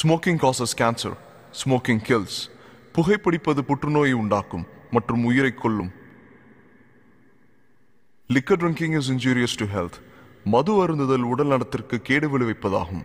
Smoking causes cancer. Smoking kills. புகைப்பிடிப்பது புற்றுநோயை உண்டாக்கும் மற்றும் உயிரை கொல்லும். Liquor drinking is injurious to health. மது அருந்துதல் உடல் நலத்திற்கு கேடு விளைவிப்பதாகும்.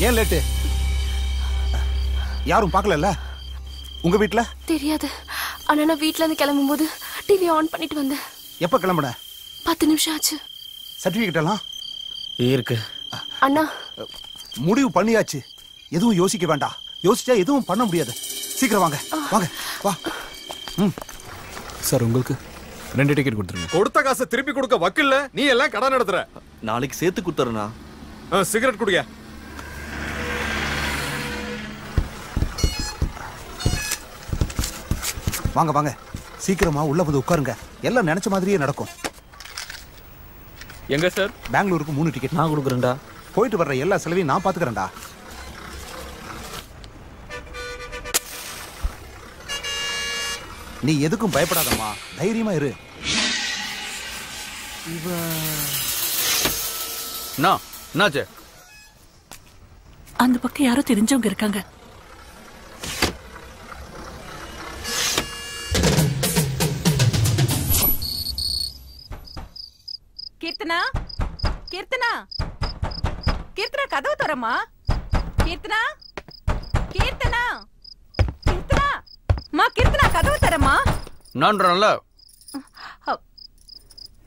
ஏன் லேட்டு? யாரும் பார்க்கல உங்க வீட்ல? தெரியாது. ஆனா நான் வீட்ல இருந்து கிளம்பும்போது டிவி ஆன் பண்ணிட்டு வந்தேன். எப்ப கிளம்புன? 10 நிமிஷம் ஆச்சு. சர்டிபிகேட் எல்லாம் இருக்கு அண்ணா. முடிவு பண்ணியாச்சு, எதுவும் யோசிக்க வேண்டாம். யோசிச்சா எதுவும் பண்ண முடியாது. சீக்கிரம் வாங்க வாங்க வா. சார் உங்களுக்கு 2 டிக்கெட் கொடுத்துருங்க. கொடுத்த காசை திருப்பி கொடுக்க வக்கில்ல, நீ எல்லாம் கடன் நடத்துற. நாளைக்கு சேர்த்து கொடுத்துறேண்ணா. சிகரெட் குடிங்க. வாங்க வாங்க சீக்கிரமா உள்ள வந்து உட்காருங்க. எல்லாம் நினைச்ச மாதிரியே நடக்கும். எங்க சார்? பெங்களூருக்கு 3 டிக்கெட் நான் கொடுக்குறேன்டா. போயிட்டு வர்ற எல்லா செலவையும் நான் பாத்துக்கிறேன்டா. நீ எதுக்கும் பயப்படாதம்மா, தைரியமா இரு. என்னாச்சு? அந்த பக்கம் யாரோ தெரிஞ்சவங்க இருக்காங்க. கீர்த்தனா, கீர்த்தனா, கீர்த்தனா கதவு தரமா. கீர்த்தனா, கீர்த்தனா, கீர்த்தனா, மா கீர்த்தனா கதவு தரமா. நான்றல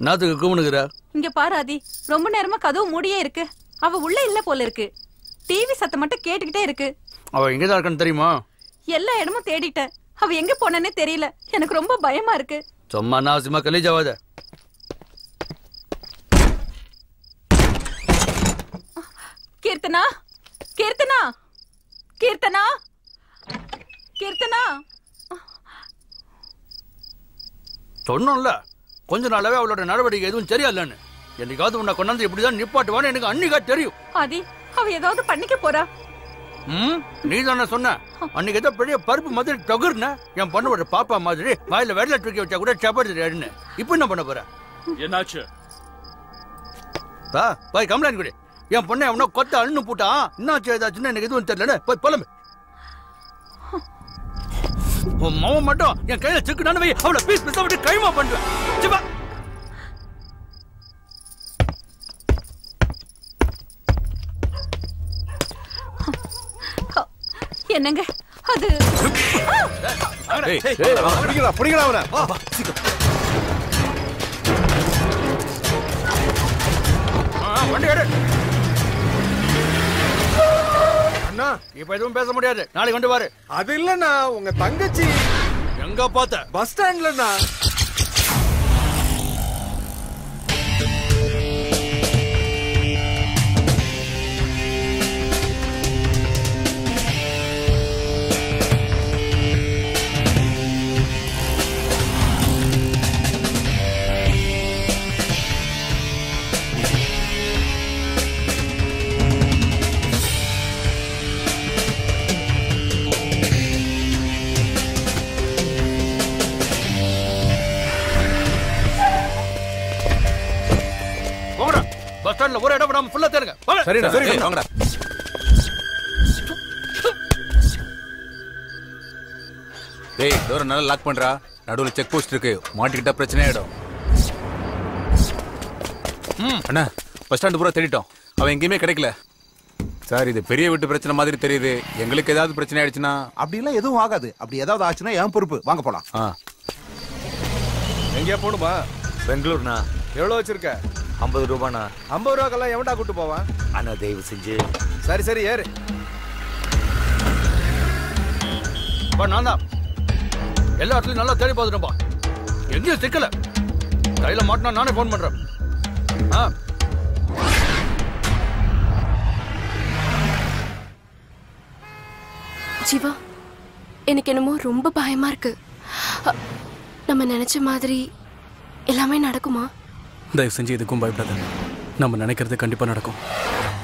நாத்துக்கு கூமுனுக்குற. இங்க பாரு ஆதி, ரொம்ப நேரமா கதவு மூடியே இருக்கு. அவ உள்ள இல்ல போல இருக்கு. டிவி சத்தம் மட்டும் கேட்டுக்கிட்டே இருக்கு. அவ எங்கதான் இருக்கான்னு தெரியுமா? எல்லா இடமும் தேடிட்டேன். அவ எங்க போனேன்னே தெரியல. எனக்கு ரொம்ப பயமா இருக்கு. சும்மா நாசிமா கலீஜாவாத. கீர்த்தனா, கீர்த்தனா, கீர்த்தனா, கீர்த்தனா. சொன்னோம்ல கொஞ்ச நாளாவே அவளோட நடவடிக்கை எதுவும் சரியில்லைன்னு. என்னைக்காவது உன்னை கொண்டாந்து இப்படிதான் நிப்பாட்டுவான்னு எனக்கு அன்னிக்கா தெரியும். ஆதி, அவ ஏதாவது பண்ணிக்க போறா. நீ தானே சொன்ன அன்னைக்கு ஏதோ பெரிய பருப்பு மாதிரி தொகுர்ன என் பொண்ணோட பாப்பா மாதிரி வாயில வெள்ளை தூக்கி வச்சா கூட சப்பாடு. இப்ப என்ன பண்ண போற? என்னாச்சு? போய் கம்ப்ளைண்ட் கொடு. என் பொண்ணை அவனோ கொத்த அண்ணு போட்டான். என்னாச்சு ஏதாச்சுன்னு எனக்கு எதுவும் தெரியல. போய் புலம்பு. உன் மாவன் மட்டும் என் கையில சிக்குனானு வை, அவளை பீஸ் பீஸா விட்டு கைமா பண்ணுவேன். என்னங்க அது? பிடிக்கடா அவனை. வண்டி எடு. அண்ணா இப்ப எதுவும் பேச முடியாது. நாளைக்கு வந்து பாரு. அது இல்லண்ணா, உங்க தங்கச்சி எங்க பார்த்த? பஸ் ஸ்டாண்ட்லண்ணா. பஸ் ஸ்டாண்ட்ல ஒரு இடம் விடாம ஃபுல்லா தேடுங்க. சரிடா சரி வாங்கடா. டேய் டோரை நல்லா லாக் பண்றா. நடுவுல செக் போஸ்ட் இருக்கு, மாட்டிக்கிட்டா பிரச்சனை ஆயிடும். அண்ணா பஸ் ஸ்டாண்டு பூரா தேடிட்டோம், அவன் எங்கேயுமே கிடைக்கல. சார் இது பெரிய வீட்டு பிரச்சனை மாதிரி தெரியுது. எங்களுக்கு ஏதாவது பிரச்சனை ஆயிடுச்சுன்னா? அப்படிலாம் எதுவும் ஆகாது. அப்படி ஏதாவது ஆச்சுன்னா என் பொறுப்பு. வாங்க போலாம். எங்கேயா போகணுமா? பெங்களூர்ண்ணா. எவ்வளவு வச்சிருக்க? 50 ரூபாண்ணா. 50 ரூபாக்கெல்லாம் எவன்டா கூட்டு போவான்? அண்ணா தயவு செஞ்சு. சரி சரி ஏறு. நான் தான் எல்லா இடத்துலயும் நல்லா தேடி பார்த்துட்டேன்பா. எங்கேயும் சிக்கல. கையில மாட்டினா நானே போன் பண்றேன். ஜீவா, எனக்கு என்னமோ ரொம்ப பயமா இருக்கு. நம்ம நினைச்ச மாதிரி எல்லாமே நடக்குமா? தயவு செஞ்சு எதுக்கும் பயப்படாத. நம்ம நினைக்கிறது கண்டிப்பா நடக்கும்.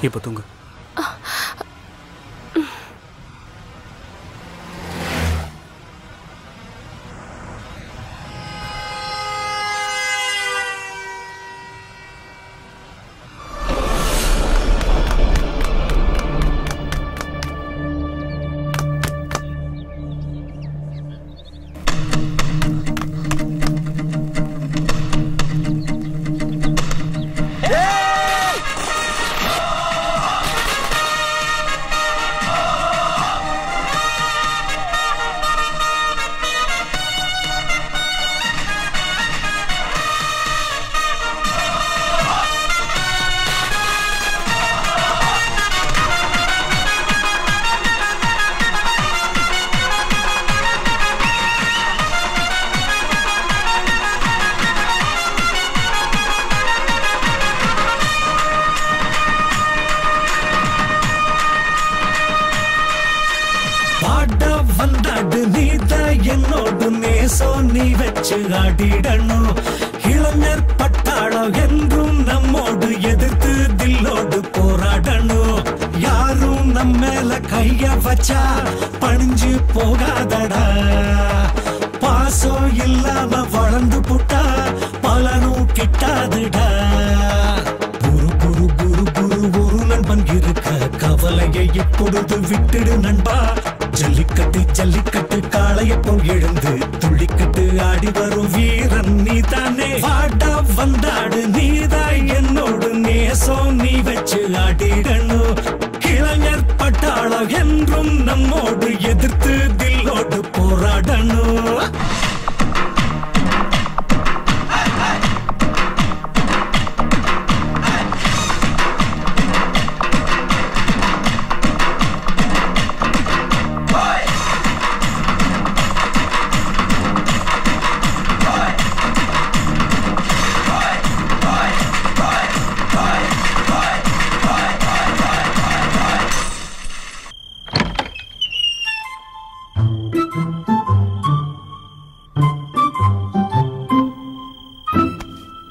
இப்ப தூங்கு. நேசம் நீ வச்சு ஆடிடணும். இளைஞர் பட்டாளம் என்றும் நம்மோடு எதிர்த்து தில்லோடு போராடணும். யாரும் நம்ம மேல கைய வச்சா பணிஞ்சு போகாதடா. பாசம் இல்லாம வளர்ந்து புட்டா பலனும் கிட்டாதுடா. குரு குரு குரு குரு ஒரு நண்பன் இருக்க கவலையை இப்பொழுது விட்டுடு நண்பா. ஜல்லிக்கட்டு ஜல்லிக்கட்டு காளைய போல் எழுந்து துள்ளிக்கட்டு ஆடி வரும் வீரன் நீ தானே. வாடா வந்தாடு நீதான் என்னோடு நேசம் நீ வச்சு ஆடிடணும். இளைஞர் பட்டாளம் என்றும் நம்மோடு எதிர்த்து தில்லோடு போராடணும்.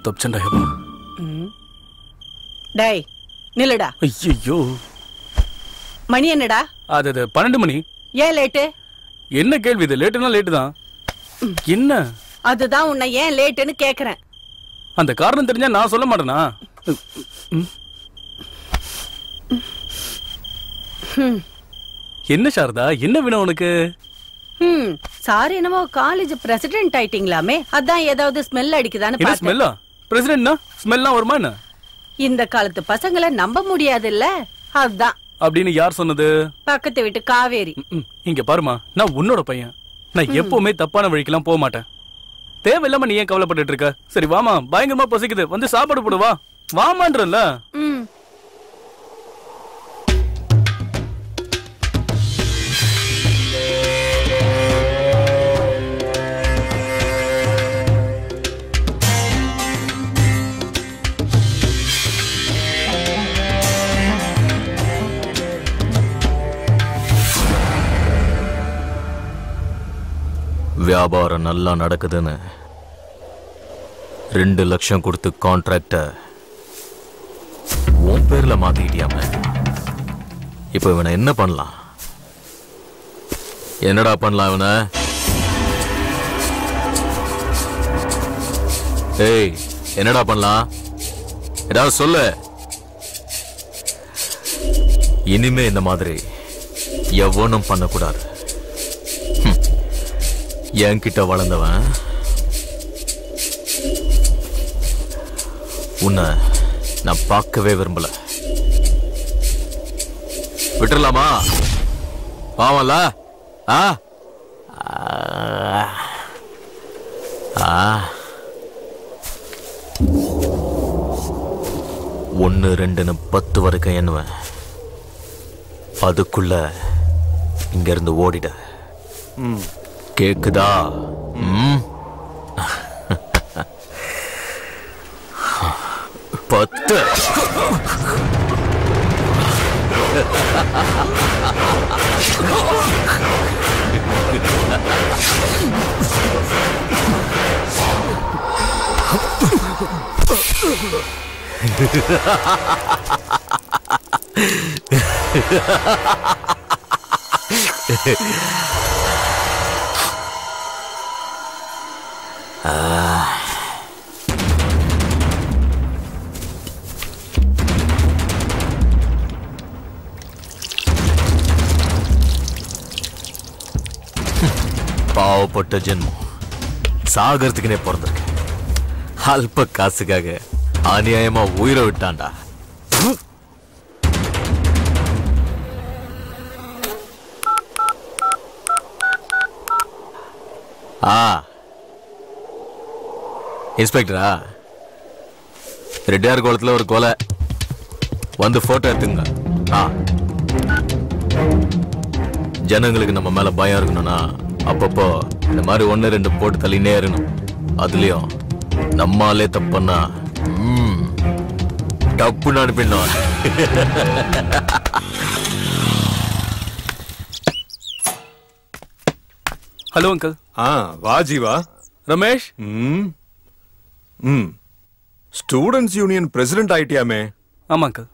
தப்பிச்சண்டா ஹேமா. டேய் நில்லுடா. ஐயோ மணி என்னடா? அது 12 மணி. ஏன் லேட்டு? என்ன கேள்வி இது? லேட்டுனா லேட்டு தான். என்ன? அதுதான் உன்னை ஏன் லேட்டுன்னு கேக்குறேன். அந்த காரணம் தெரிஞ்சா நான் சொல்ல மாட்டேனா? என்ன சாரதா, என்ன வேணும் உனக்கு? சாரி, என்னமோ காலேஜ் பிரசிடென்ட் ஆயிட்டீங்களாமே, அதான் ஏதாவது ஸ்மெல் அடிக்குதான்னு என்ன ஸ்மெல்லா? பிரசிடென்ட்னா ஸ்மெல்லாம் வருமா என்ன? இந்த காலத்து பசங்களை நம்ப முடியாது இல்ல, அதான். அப்படின்னு யார் சொன்னது? பக்கத்து வீட்டு காவேரி. இங்க பாருமா, நான் உன்னோட பையன். நான் எப்பவுமே தப்பான வழிக்கெல்லாம் போக மாட்டேன். தேவையில்லாம நீ ஏன் கவலைப்பட்டு இருக்க? சரி வாமா, பயங்கரமா பசிக்குது, வந்து சாப்பாடு போடுவா. வாமான்றல. வியாபாரம் நல்லா நடக்குதுன்னு 2 லட்சம் கொடுத்து கான்ட்ராக்ட உன் பேர்ல மாத்திக்கிட்டியாம. இப்ப இவனை என்ன பண்ணலாம்? என்னடா பண்ணலாம் இவனை? ஏய், என்னடா பண்ணலாம்? ஏதாவது சொல்லு. இனிமே இந்த மாதிரி எவனும் பண்ணக்கூடாது. என்கிட்ட வளர்ந்தவன் உன்னை நான் பார்க்கவே விரும்பல. விட்டுறலாமா? பாவம்ல. ஆ ஒன்னு 2ன்னு 10 வரைக்கும் எண்ணுவேன். அதுக்குள்ள இங்க இருந்து ஓடிட. கேக்குதா? 10. பாவப்பட்ட ஜென்மம், சாகறதுக்குனே பிறந்திருக்கு. அல்ப காசுக்காக அநியாயமா உயிரை விட்டான்டா. இன்ஸ்பெக்டரா? ரெட்டியார் குளத்துல ஒரு கொலை, வந்து போட்டோ எடுத்துங்க. ஜனங்களுக்கு நம்ம மேல பயம் இருக்கணும்னா அப்பப்போ இந்த மாதிரி 1 2 போட்டு தள்ளினே இருக்கணும். அதுலயும் நம்மாலே தப்புன்னா டப்புன்னு அனுப்பிடணும். Hello uncle. வா Jeeva. Ramesh. Students union president ஆயிட்டியாமே? ஆமா அங்கிள்.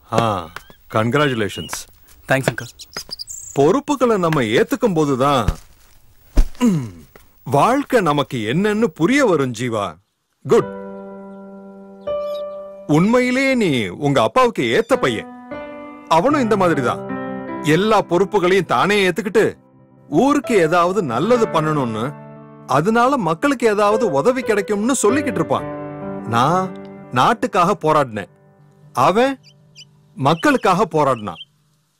கங்க்ராச்சுலேஷன்ஸ். Thanks uncle. பொறுப்புகளை நம்ம ஏத்துக்கும் போதுதான் வாழ்க்கை நமக்கு என்னன்னு புரிய வரும் ஜீவா. குட். உண்மையிலேயே நீ உங்க அப்பாவுக்கு ஏத்த பையன். அவனும் இந்த மாதிரிதான் எல்லா பொறுப்புகளையும் தானே ஏத்துக்கிட்டு ஊருக்கு ஏதாவது நல்லது பண்ணணும்னு, அதனால மக்களுக்கு ஏதாவது உதவி கிடைக்கும்னு சொல்லிக்கிட்டு இருப்பான். நான் நாட்டுக்காக போராடினேன், அவன் மக்களுக்காக போராடினான்.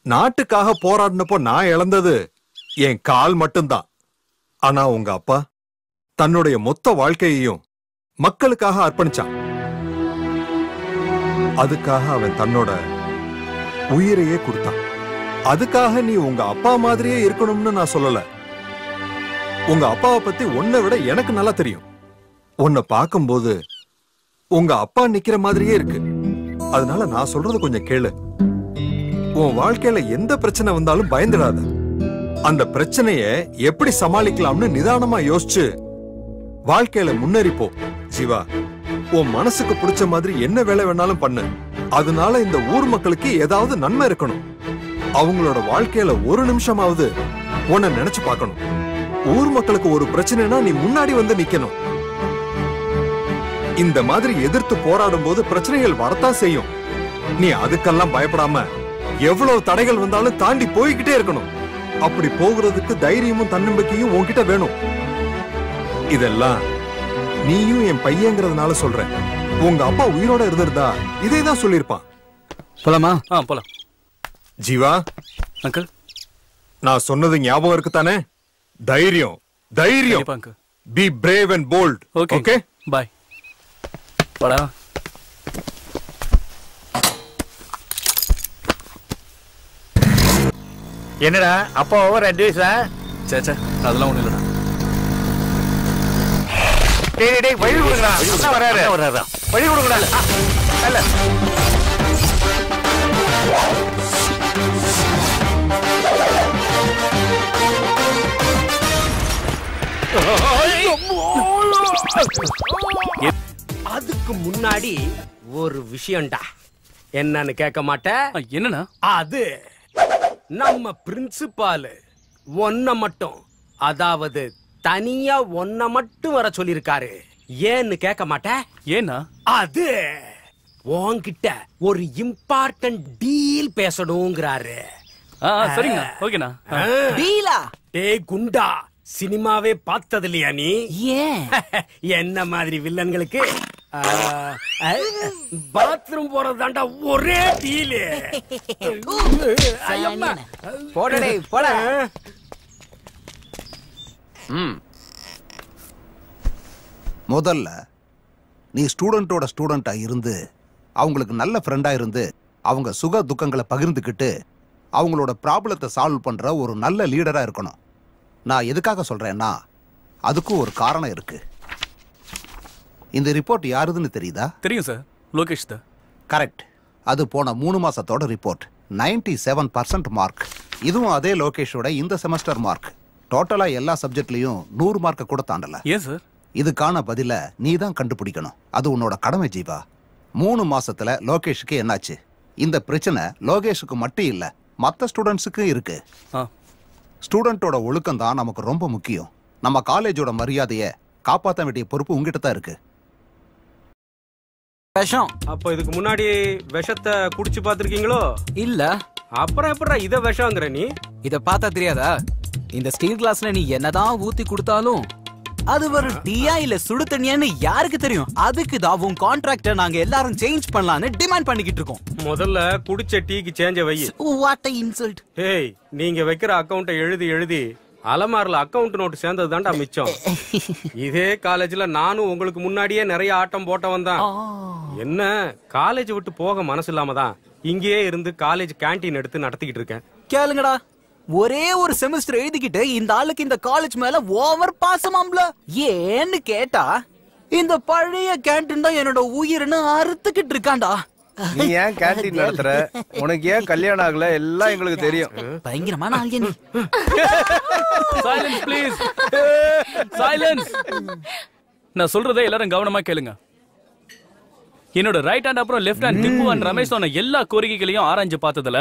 நாட்டுக்காக போராடினப்போ நான் இழந்தது என் கால் மட்டும்தான். ஆனா உங்க அப்பா தன்னுடைய மொத்த வாழ்க்கையையும் மக்களுக்காக அர்ப்பணிச்சான். அதுக்காக அவன் தன்னோட உயிரையே கொடுத்தான். அதுக்காக நீ உங்க அப்பா மாதிரியே இருக்கணும்னு நான் சொல்லல. உங்க அப்பாவை பத்தி உன்னை விட எனக்கு நல்லா தெரியும். உன்னை பார்க்கும்போது உங்க அப்பா நிக்கிற மாதிரியே இருக்கு. அதனால நான் சொல்றது கொஞ்சம் கேளு. உன் வாழ்க்கையில எந்த பிரச்சனை வந்தாலும் பயந்துடாத. அந்த பிரச்சனைய எப்படி சமாளிக்கலாம்னு நிதானமா யோசிச்சு வாழ்க்கையில முன்னேறிப்போ. ஜீவா, உன் மனசுக்கு பிடிச்ச மாதிரி என்ன வேலை வேணாலும் பண்ணு. அதனால இந்த ஊர் மக்களுக்கு ஏதாவது நன்மை இருக்கணும். அவங்களோட வாழ்க்கையில ஒரு நிமிஷமாவது உன்னை நினைச்சு பார்க்கணும். ஊர் மக்களுக்கு ஒரு பிரச்சனைனா நீ முன்னாடி வந்து நிக்கணும். இந்த மாதிரி எதிர்த்து போராடும் போது பிரச்சனைகள் வரத்தான் செய்யும். நீ அதுக்கெல்லாம் பயப்படாம எவ்வளவு தடைகள் வந்தாலும் தாண்டி போய்கிட்டே இருக்கணும். அப்படி போகிறதுக்கு தைரியமும் தன்னம்பிக்கையும் உன்கிட்ட வேணும். இதெல்லாம் நீயும் என் பையங்கிறதுனால சொல்றேன். உங்க அப்பா உயிரோட இருந்திருந்தா இதேதான் சொல்லிருப்பான். போலாமா? போலாம். ஜீவா அங்கிள், நான் சொன்னது ஞாபகம் இருக்குதானே? தைரியம், தைரியம். Be brave and bold. Okay, bye. போடா. என்னடா அப்பா ஓவர் அட்வைஸா? சேச்சா, அதெல்லாம் ஒண்ணு இல்லடா. டேய் டேய், வழி கொடுங்கடா. அண்ணா வராரு. வழி கொடுங்கடா. அல்ல. அதுக்கு முன்னாடி ஒரு விஷயம்டா. என்னன்னு கேட்க மாட்டேன்? என்னன்னா? அது நம்ம பிரின்சிபால் ஒன்ன மட்டும், அதாவது தனியா ஒன்ன மட்டும் வர சொல்லிருக்காரு. ஏன்னு கேட்க மாட்டேன்? ஏன்னா அது உன்கிட்ட ஒரு இம்பார்ட்டன்ட் டீல் பேசணும்ங்கறாரு. சரிங்க, ஓகேண்ணா. டீலா? டேய் குண்டா, சினிமாவே பார்த்தது இல்லையா நீ? ஏன் என்ன மாதிரி வில்லன்களுக்கு பாத்ரூம் போறதாண்டா ஒரே டீல். போடடே போட. முதல்ல நீ ஸ்டூடெண்டோட ஸ்டூடெண்டா இருந்து அவங்களுக்கு நல்ல ஃப்ரெண்டா இருந்து அவங்க சுக துக்கங்களை பகிர்ந்துக்கிட்டு அவங்களோட ப்ராப்ளத்தை சால்வ் பண்ற ஒரு நல்ல லீடரா இருக்கணும். நான் எதுக்காக சொல்றேன்னா அதுக்கும் ஒரு காரணம் இருக்கு. இந்த ரிப்போர்ட் யாருதுன்னு தெரியுதா? தெரியும் சார், லோகேஷ் தான். கரெக்ட். அது போன 3 மாசத்தோட ரிப்போர்ட். 97% மார்க். இதுவும் அதே லோகேஷோட இந்த செமஸ்டர் மார்க். டோட்டலா எல்லா சப்ஜெக்ட்லயும் 100 மார்க்க கூட தாண்டல. ஏன் சார்? இதுக்கான பதில நீ தான் கண்டுபிடிக்கணும். அது உன்னோட கடமை ஜீவா. 3 மாசத்துல லோகேஷுக்கு என்னாச்சு? இந்த பிரச்சனை லோகேஷுக்கு மட்டும் இல்ல, மற்ற ஸ்டூடெண்ட்ஸுக்கும் இருக்கு. ஸ்டூடெண்டோட ஒழுக்கம் தான் நமக்கு ரொம்ப முக்கியம். நம்ம காலேஜோட மரியாதையை காப்பாற்ற வேண்டிய பொறுப்பு உங்ககிட்ட தான் இருக்கு. விஷம். அப்ப இதுக்கு முன்னாடி விஷத்தை குடிச்சு பாத்திருக்கீங்களோ? இல்ல. அப்புறம் எப்படா இத விஷம்ங்கற நீ? இத பார்த்தா தெரியாதா? இந்த ஸ்டீல் கிளாஸ்ல நீ என்னதான் ஊத்தி கொடுத்தாலும் அது ஒரு டீயா இல்ல சுடு தண்ணியான்னு யாருக்கு தெரியும்? அதுக்கு தான் உன் கான்ட்ராக்ட நாங்க எல்லாரும் சேஞ்ச் பண்ணலாம்னு டிமாண்ட் பண்ணிக்கிட்டு இருக்கோம். முதல்ல குடிச்ச டீக்கு சேஞ்ச வை. What a insult. ஏய், நீங்க வைக்கிற அக்கவுண்ட எழுதி அலமாரில அக்கவுண்ட் நோட் சேர்ந்தது தான்டா மிச்சம். இதே காலேஜ்ல நானும் உங்களுக்கு முன்னாடியே நிறைய ஆட்டம் போட்டவன் தான். என்ன காலேஜ் விட்டு போக மனசு இல்லாம தான் இங்கேயே இருந்து காலேஜ் கேண்டீன் எடுத்து நடத்திக்கிட்டு இருக்கேன். கேளுங்கடா, ஒரே ஒரு செமஸ்டர் எழுதிக்கிட்டு இந்த ஆளுக்கு இந்த காலேஜ் மேல ஓவர் பாசமாம்ல. ஏன்னு கேட்டா இந்த பழைய கேண்டீன் தான் என்னோட உயிர்னு அறுத்துக்கிட்டு இருக்காண்டா. நீ ஏன் கேண்டீன் நடத்துற? உனக்கு ஏன் கல்யாணம் ஆகல? எல்லாம் எங்களுக்கு தெரியும். பயங்கரமான ஆள்யா நீ. Silence please. சைலன்ஸ். நான் சொல்றதை எல்லாரும் கவனமா கேளுங்க. என்னோட ரைட் ஹேண்ட் அப்புறம் left hand Tipu and Ramesh சொன்ன எல்லா கோரிக்கைகளையும் ஆராய்ஞ்சு பார்த்ததுல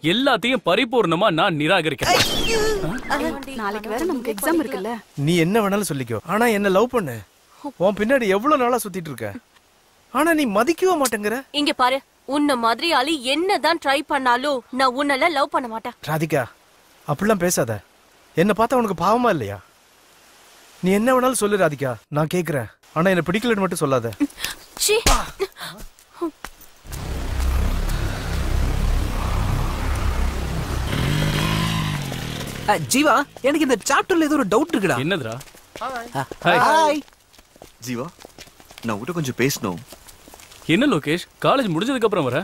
எல்லாத்தையும் பரிபூர்ணமா நான் நிராகரிக்கிறேன். நாளைக்கு வேற நமக்கு எக்ஸாம் இருக்குல்ல. நீ என்ன வேணாலும் சொல்லிக்கோ, ஆனா என்ன லவ் பண்ணு. உன் பின்னாடி எவ்வளவு நாளா சுத்திட்டு இருக்க, ஆனா நீ மதிக்கவே மாட்டேங்கிற. இங்க பாரு, உன்ன மாதிரி ஆளு என்னதான் ட்ரை பண்ணாலும் நான் உன்னல லவ் பண்ண மாட்டேன். ராதிகா, அப்படிலாம் பேசாத. என்ன பார்த்தா உனக்கு பாவமா இல்லையா? நீ என்ன வேணாலும் சொல்லு ராதிகா, நான் கேக்குறேன். ஆனா என்ன பிடிக்கலன்னு மட்டும் சொல்லாத. ஜீவா, எனக்கு இந்த சாப்டர்ல ஏதோ ஒரு டவுட் இருக்குடா. என்னதுடா? ஹாய் ஜீவா, நான் உன்கிட்ட கொஞ்சம் பேசணும். என்ன லோகேஷ், காலேஜ் முடிஞ்சதுக்கு அப்புறம் வர?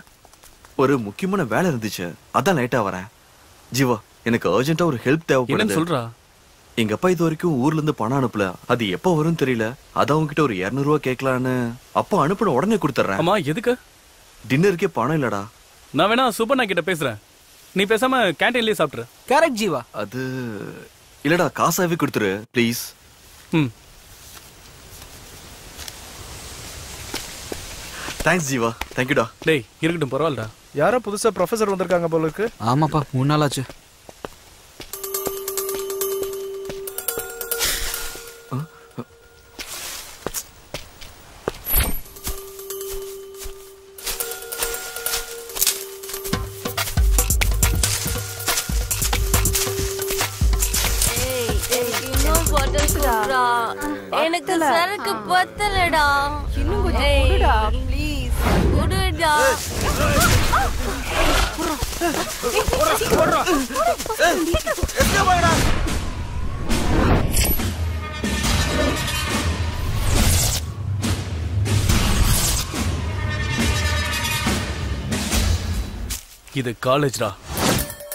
ஒரு முக்கியமான வேலை இருந்துச்சு, அதான் லேட்டா வரேன். ஜீவா, எனக்கு அர்ஜென்ட்டா ஒரு ஹெல்ப் தேவைப்படுது. என்ன சொல்றா? எங்க அப்பா இது வரைக்கும் ஊர்ல இருந்து பணம் அனுப்பல. அது எப்ப வரும்னு தெரியல. அதான் உங்ககிட்ட ஒரு 200 ரூபாய் கேட்கலான்னு. அப்பா அனுப்பின உடனே கொடுத்துறேன். அம்மா, எதுக்கு? டின்னருக்கே பணம் இல்லடா. நான் வேணா சுபண்ணா கிட்ட பேசுறேன், நீ பேசாம கேண்டீன்லயே சாப்பிட்டுரு. கரெக்ட் ஜீவா. அது இல்லடா, காசாவே கொடுத்துரு ப்ளீஸ். தேங்க்ஸ் ஜீவா, தேங்க்யூடா. டேய் இருக்கட்டும், பரவாயில்லடா. யாரோ புதுசா ப்ரொஃபசர் வந்திருக்காங்க போல இருக்கு. ஆமாப்பா, 3 நாள் ஆச்சு. எனக்கு சரக்கு பத்தலடா. இன்னும் கொஞ்சம் குடுடா ப்ளீஸ். குடுடா. இது காலேஜ்டா.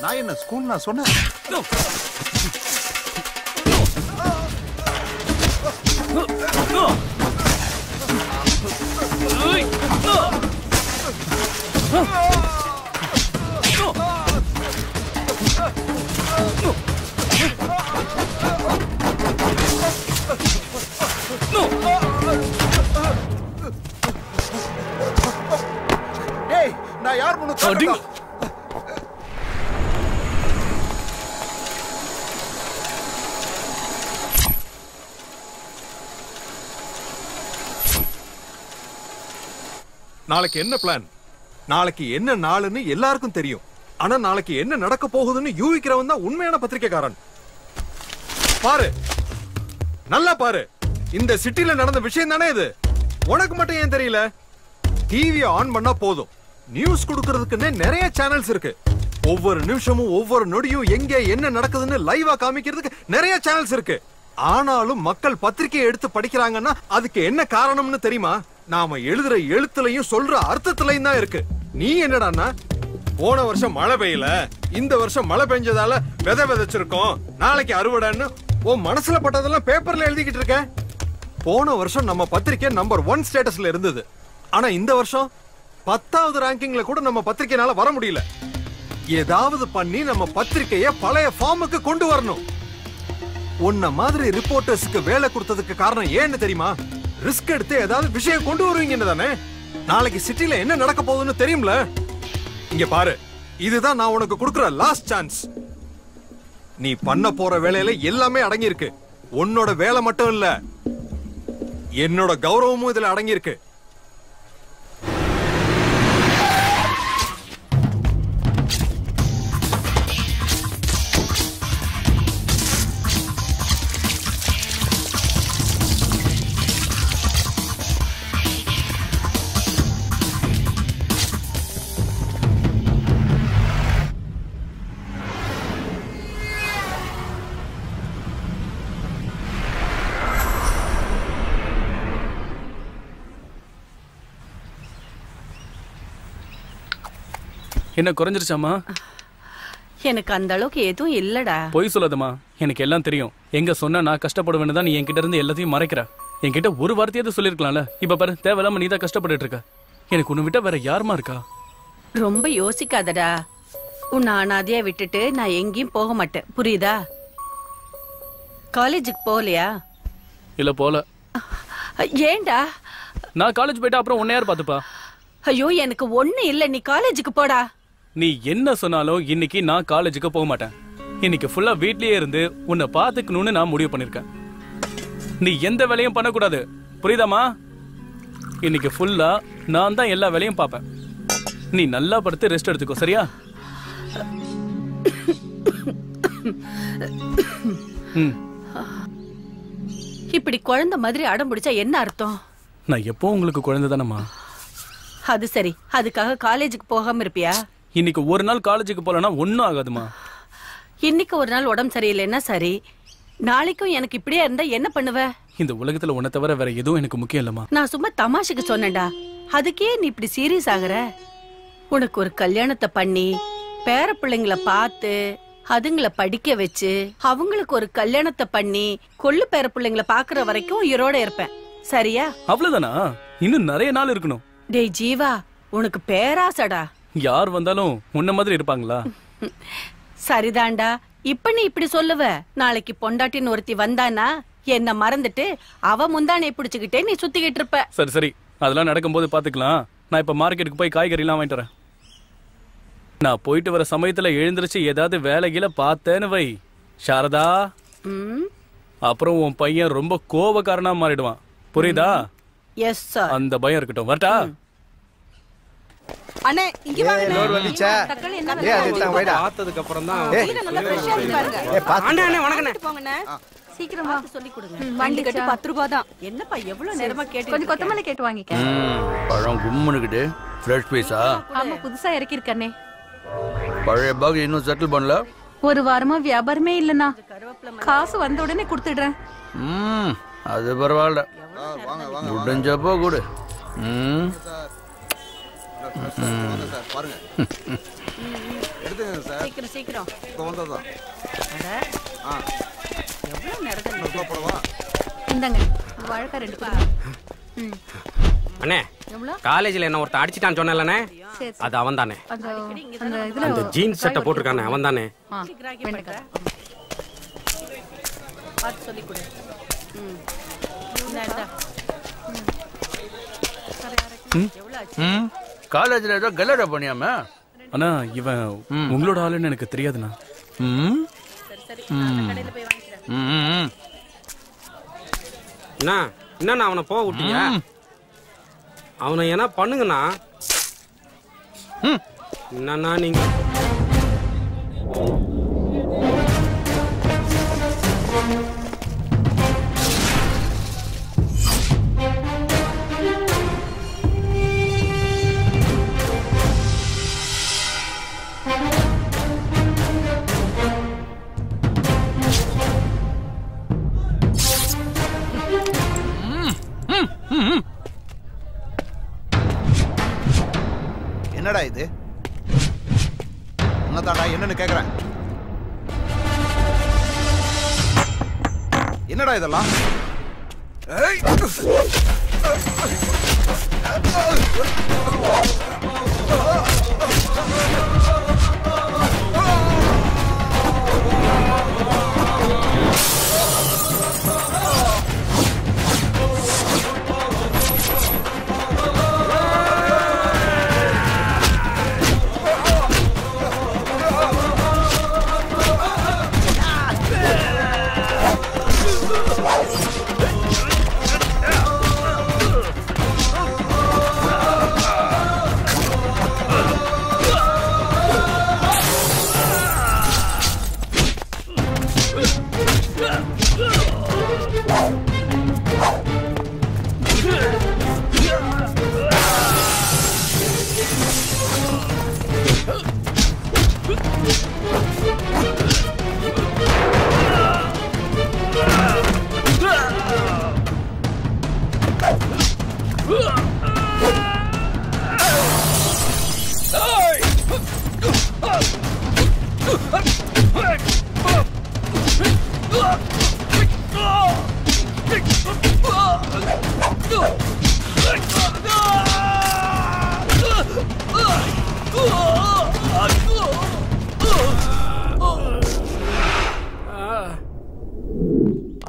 நான் என்ன ஸ்கூல் நான் சொன்னேன். ஏய், நான் யார் முன்னு நாளைக்கு என்ன பிளான்? நாளைக்கு என்ன நாளுன்னு எல்லாருக்கும் தெரியும். ஆனா நாளைக்கு என்ன நடக்க போகுதுன்னு யூகிக்கிறவன் தான் உண்மையான பத்திரிக்கைக்காரன். பாரு, நல்லா பாரு. இந்த சிட்டில நடந்த விஷயம் தானே இது. உனக்கு மட்டும் ஏன் தெரியல? டிவியை ஆன் பண்ணா போதும், நியூஸ் கொடுக்கறதுக்குன்னே நிறைய சேனல்ஸ் இருக்கு. ஒவ்வொரு நிமிஷமும் ஒவ்வொரு நொடியும் எங்க என்ன நடக்குதுன்னு லைவா காமிக்கிறதுக்கு நிறைய சேனல்ஸ் இருக்கு. ஆனாலும் மக்கள் பத்திரிகையை எடுத்து படிக்கிறாங்கன்னா அதுக்கு என்ன காரணம்னு தெரியுமா? நாம எழுதுற எழுத்துலயும் சொல்ற அர்த்தத்திலையும் தான் இருக்கு. நீ என்னடான்னா, போன வருஷம் மழை பெய்யல, இந்த வருஷம் மழை பெஞ்சதால விதை விதைச்சிருக்கோம், நாளைக்கு அறுவடைன்னு உன் மனசுல பட்டதெல்லாம் பேப்பர்ல எழுதிக்கிட்டு இருக்க. போன வருஷம் நம்ம பத்திரிக்கை நம்பர் 1 ஸ்டேட்டஸ்ல இருந்தது. ஆனா இந்த வருஷம் 10வது ரேங்கிங்ல கூட நம்ம பத்திரிக்கைனால வர முடியல. ஏதாவது பண்ணி நம்ம பத்திரிக்கைய பழைய ஃபார்முக்கு கொண்டு வரணும். உன்ன மாதிரி ரிப்போர்ட்டர்ஸ்க்கு வேலை கொடுத்ததுக்கு காரணம் ஏன்னு தெரியுமா? ரிஸ்க் எடுத்து ஏதாவது விஷயம் கொண்டு வருவீங்கன்னு தானே. நாளைக்கு சிட்டில என்ன நடக்க போகுதுன்னு தெரியும்ல. இங்க பாரு, இதுதான் நான் உனக்கு கொடுக்கிற லாஸ்ட் சான்ஸ். நீ பண்ண போற வேலையில எல்லாமே அடங்கி இருக்கு. உன்னோட வேலை மட்டும் இல்ல, என்னோட கௌரவமும் இதுல அடங்கி இருக்கு. என்ன குறைஞ்சிருச்சாமா? எனக்கு அந்த அளவுக்கு எதுவும் இல்லடா. பொய் சொல்லாதம்மா, எனக்கு எல்லாம் தெரியும். எங்க சொன்னா நான் கஷ்டப்படுவேன்னு தான் நீ என்கிட்ட இருந்து எல்லாத்தையும் மறைக்கிற. என்கிட்ட ஒரு வார்த்தையாவது சொல்லிருக்கலாம்ல. இப்ப பாரு, தேவையில்லாம நீ தான் கஷ்டப்பட்டு இருக்க. எனக்கு உன்னை விட்டா வேற யாருமா இருக்கா? ரொம்ப யோசிக்காதடா. உன்னை அனாதையா விட்டுட்டு நான் எங்கேயும் போக மாட்டேன், புரியுதா? காலேஜுக்கு போகலையா? இல்ல போல. ஏண்டா? நான் காலேஜ் போயிட்டா அப்புறம் உன்னை யார் பாத்துப்பா? ஐயோ எனக்கு ஒண்ணு இல்ல, நீ காலேஜுக்கு போடா. நீ என்ன சொன்னாலும் இன்னைக்கு நான் காலேஜுக்கு போக மாட்டேன். இன்னைக்கு ஃபுல்லா வீட்லயே இருந்து உன்னை பாத்துக்கணும்னு நான் முடிவு பண்ணிருக்கேன். நீ எந்த வேலையும் பண்ணக்கூடாது, புரியுதாமா? இன்னைக்கு ஃபுல்லா நான் தான் எல்லா வேலையும் பாப்பேன். நீ நல்லா படுத்து ரெஸ்ட் எடுத்துக்கோ, சரியா? இப்படி குழந்தை மாதிரி அடம் பிடிச்சா என்ன அர்த்தம்? நான் எப்போ உங்களுக்கு குழந்தை தானம்மா. அது சரி, அதுக்காக காலேஜுக்கு போகாம இருப்பியா? இன்னைக்கு ஒரு நாள் காலேஜுக்கு போலனா ஒன்னும் ஆகாதுமா. இன்னைக்கு ஒரு நாள் உடம்பு சரியில்லைன்னா சரி, நாளைக்கும் எனக்கு இப்படியே இருந்தா என்ன பண்ணுவ? இந்த உலகத்துல உன்னை தவிர வேற எதுவும் எனக்கு முக்கியம் இல்லம்மா. நான் சும்மா தமாஷுக்கு சொன்னேன்டா, அதுக்கே நீ இப்படி சீரியஸ் ஆகுற? உனக்கு ஒரு கல்யாணத்தை பண்ணி பேர பிள்ளைங்களை பார்த்து அதுங்களை படிக்க வச்சு அவங்களுக்கு ஒரு கல்யாணத்தை பண்ணி கொள்ளு பேர பிள்ளைங்களை பாக்குற வரைக்கும் உயிரோட இருப்பேன், சரியா? அவ்வளவுதானா? இன்னும் நிறைய நாள் இருக்கணும். டேய் ஜீவா, உனக்கு பேராசடா. யார் வந்தாலும் உன்ன மாதிரி இருப்பாங்களா? சரிதான்டா, இப்ப நீ இப்படி சொல்லுவ, நாளைக்கு பொண்டாட்டின்னு ஒருத்தி வந்தானா என்ன மறந்துட்டு அவ முந்தானையை பிடிச்சுக்கிட்டே நீ சுத்திக்கிட்டு இருப்ப. சரி சரி, அதெல்லாம் நடக்கும்போது பாத்துக்கலாம். நான் இப்ப மார்க்கெட்டுக்கு போய் காய்கறி எல்லாம் வாங்கிட்டு வரேன். நான் போயிட்டு வர சமயத்துல எழுந்திருச்சு ஏதாவது வேலையில பார்த்தேன்னு வை சாரதா, அப்புறம் உன் பையன் ரொம்ப கோபக்காரனா மாறிடுவான், புரியுதா? Yes sir. அந்த பயம் இருக்கட்டும். வரட்டா? அண்ணே இங்க வாங்க. லோர் வந்துச்சா? தக்காளி என்ன ஏய் அதுதான் வைடா. பார்த்ததுக்கு அப்புறம் தான். நல்லா ஃப்ரெஷ்ஷா இருக்கு பாருங்க. அண்ணே அண்ணே வணக்கண்ணே. போங்கண்ணே. சீக்கிரம் வா, சொல்லி கொடுங்க. வண்டி கட்டு 10 ரூபாய் தான். என்னப்பா எவ்வளவு நேரமா கேட்டு? கொஞ்சம் கொத்தமல்லி கேட்டு வாங்கிக்க. பழம் கும்முனுக்கிட்டு ஃப்ரெஷ் பீஸா? ஆமா, புதுசா இறக்கி இருக்கனே. பழைய பாக் இன்னும் செட்டில் பண்ணல. ஒரு வாரமா வியாபாரமே இல்லனா, காசு வந்த உடனே கொடுத்துடுறேன். அது பரவாயில்ல, முடிஞ்சப்போ கொடு. பாருங்க எடுத்துங்க சார். சீக்கிரம் சீக்கிரம். இப்போ வந்ததான். எவ்வளவு நேரத்துல போடவா? இந்தாங்க வாழைக்காய் 2 கொடுங்க. அண்ணே, காலேஜ்ல என்ன ஒருத்த அடிச்சிட்டான்னு சொன்னேன்லண்ணே, சரி. அது அவன் தானே. அந்த இதுல அந்த ஜீன்ஸ் சட்டை போட்டிருக்கானே அவன் தானே. பார்த்து சொல்லி கொடு. இந்தா. காலேஜ்ல ஏதோ கல்லடா பண்ணியாம? அண்ணா இவன் உங்களோட ஆளுன்னு எனக்கு தெரியாதுண்ணா. என்ன அவனை போக விட்டீங்க? அவனை என்ன பண்ணுங்கண்ணா? என்னன்னா நீங்க என்னடா இது? என்னதாடா என்னன்னு கேக்குறேன். என்னடா இதெல்லாம்?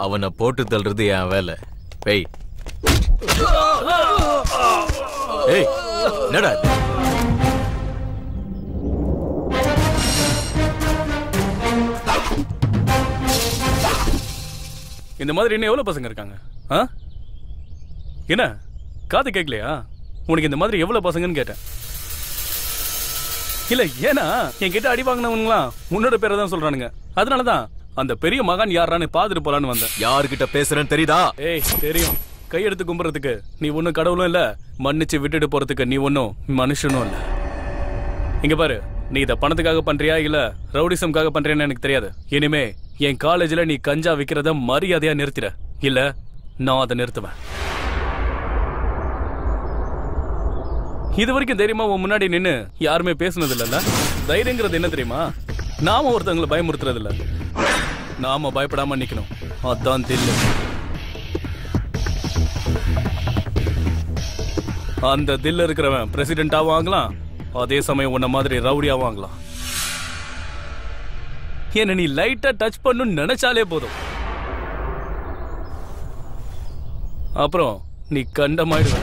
அவனை போட்டு தள்ளுறது என் வேலை. வெய். ஏய், என்னடா இது? இந்த மாதிரி இன்னும் எவ்வளவு பசங்க இருக்காங்க? என்ன காது கேட்கலையா? உனக்கு இந்த மாதிரி எவ்வளவு பசங்கன்னு கேட்டேன். இல்ல, ஏன்னா என்கிட்ட அடி வாங்கினவங்களாம் உன்னோட பேரை தான் சொல்றானுங்க. அதனாலதான் அந்த பெரிய மகான் யாரான்னு பாத்துட்டு போலான்னு வந்தேன். யாருகிட்ட பேசுறேன்னு தெரியுதா? ஏய், தெரியும். கையெடுத்து கும்புறதுக்கு நீ ஒன்னும் கடவுளும் இல்ல, மன்னிச்சு விட்டுட்டு போறதுக்கு நீ ஒன்னும் மனுஷனும் இல்ல. இங்க பாரு, நீ இத பணத்துக்காக பண்றியா இல்ல ரவுடிசம்காக பண்றியான்னு எனக்கு தெரியாது. இனிமே என் காலேஜ்ல நீ கஞ்சா விக்கிறத மரியாதையா நிறுத்திட, இல்ல நான் அதை நிறுத்துவேன். இது வரைக்கும் தெரியுமா உன் முன்னாடி நின்னு யாருமே பேசுனது இல்லல்ல? தைரியங்கிறது என்ன தெரியுமா? நாம ஒருத்தவங்களை பயமுறுத்துறது இல்ல, நாம பயப்படாம நிக்கணும். அதான் தில்லு. அந்த தில்ல இருக்கிறவன் பிரசிடென்டா வாங்கலாம், அதே சமயம் உன்ன மாதிரி ரவுடியா வாங்கலாம். என்ன நீ லைட்டா டச் பண்ணு நினைச்சாலே போதும், அப்புறம் நீ கண்டமாயிடுவ.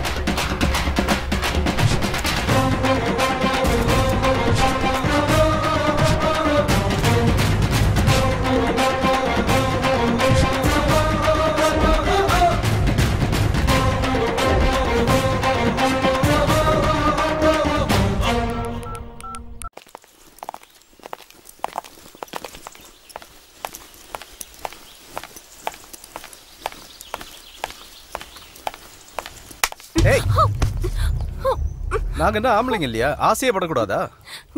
நாங்க என்ன ஆம்பளைங்க இல்லையா? ஆசையே படக்கூடாதா?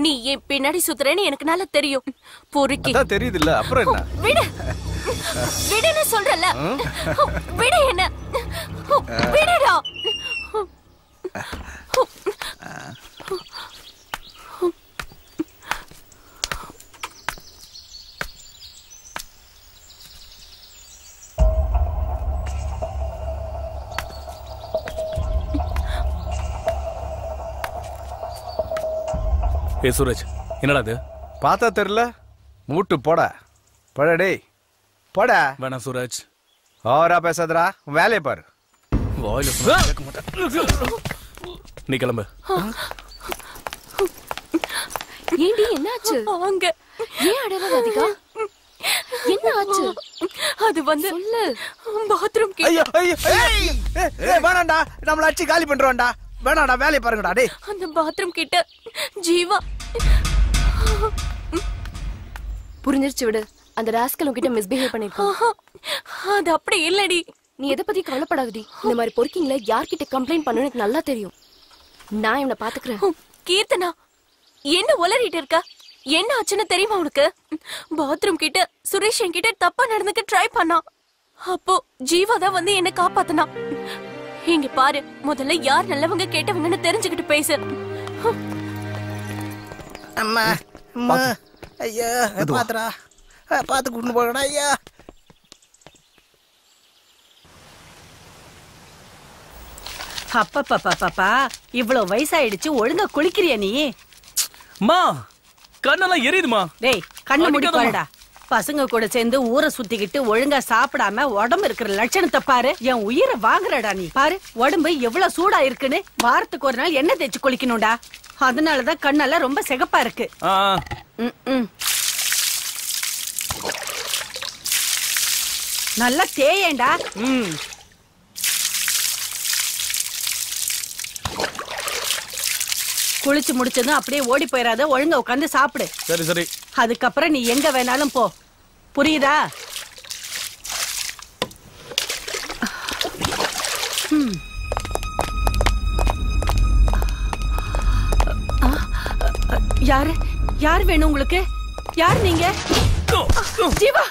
நீ என் பின்னாடி சுத்துறேன்னு எனக்கு நல்லா தெரியும். பொறுக்கி அதான் தெரியுது இல்ல, அப்புறம் என்ன? விடு, விடுன்னு சொல்றல. விடு என்ன, விடுடா. ஏ சூரஜ், என்னடா இது? பார்த்தா தெரியல, மூட்டு போட போட. டேய் போட. வேணாம் சூரஜ், ஓவரா பேசாதடா, வேலையை பாரு. நீ கிளம்பு. ஏண்டி என்னாச்சு? அங்க ஏன் அடற ராதிகா? என்ன ஆச்சு? அது வந்து சொல்லு. Bathroom K. ஐயோ ஐயோ ஏய் வேணாம்டா, நம்மள அடிச்சு காலி பண்றோம்டா. வேணாம்டா, வேலையை பாருங்கடா. டேய், அந்த பாத்ரூம் கிட்ட ஜீவா. புரிஞ்சிருச்சு, விடு. அந்த ராஸ்கல் உன்கிட்ட மிஸ்பிஹேவ் பண்ணிருக்கான். அது அப்படி இல்லடி. நீ எதை பத்தி கவலைப்படாதடி. இந்த மாதிரி பொறுக்கிங்கள யார்கிட்ட கம்ப்ளைண்ட் பண்ணணும் எனக்கு நல்லா தெரியும். நான் இவனை பாத்துக்கிறேன். கீர்த்தனா, என்ன உளறிட்டு இருக்க? என்ன ஆச்சுன்னு தெரியுமா உனக்கு? பாத்ரூம் கிட்ட சுரேஷ் என்கிட்ட தப்பா நடந்துக்க ட்ரை பண்ணா. அப்போ ஜீவா தான் வந்து என்ன காப்பாத்தனா. இங்க பாரு, முதல்ல யார் நல்லவங்க கேட்டவங்கன்னு தெரிஞ்சுக்கிட்டு பேசு. அம்மா அம்மா, ஐயா பாத்துடா, பாத்து கூட்டு போகடா. ஐயா அப்பா, இவ்வளவு வயசாயிடுச்சு, ஒழுங்கா குளிக்கிறியா நீ? மா, கண்ணெல்லாம் எரியுதுமா. டேய், கண்ணு மூடி பாருடா. பசங்க கூட சேர்ந்து ஊரை சுத்திக்கிட்டு ஒழுங்கா சாப்பிடாம உடம்பு இருக்கிற லட்சணத்தை பாரு. என் உயிரை வாங்குறடா நீ. பாரு உடம்பு எவ்வளவு சூடா இருக்குன்னு. வாரத்துக்கு ஒரு நாள் எண்ணெய் தேய்ச்சி குளிக்கணும்டா. அதனாலதான் கண்ணெல்லாம் ரொம்ப சிகப்பா இருக்கு. நல்லா தேயேண்டா. குளிச்சு முடிச்சதும் அப்படியே ஓடி போயிடாத, ஒழுங்கா உட்காந்து சாப்பிடு. சரி சரி. அதுக்கப்புறம் நீ எங்க வேணாலும் போ, புரியுதா? யாரு யார் வேணும் உங்களுக்கு? யார் நீங்க? ஜீவா,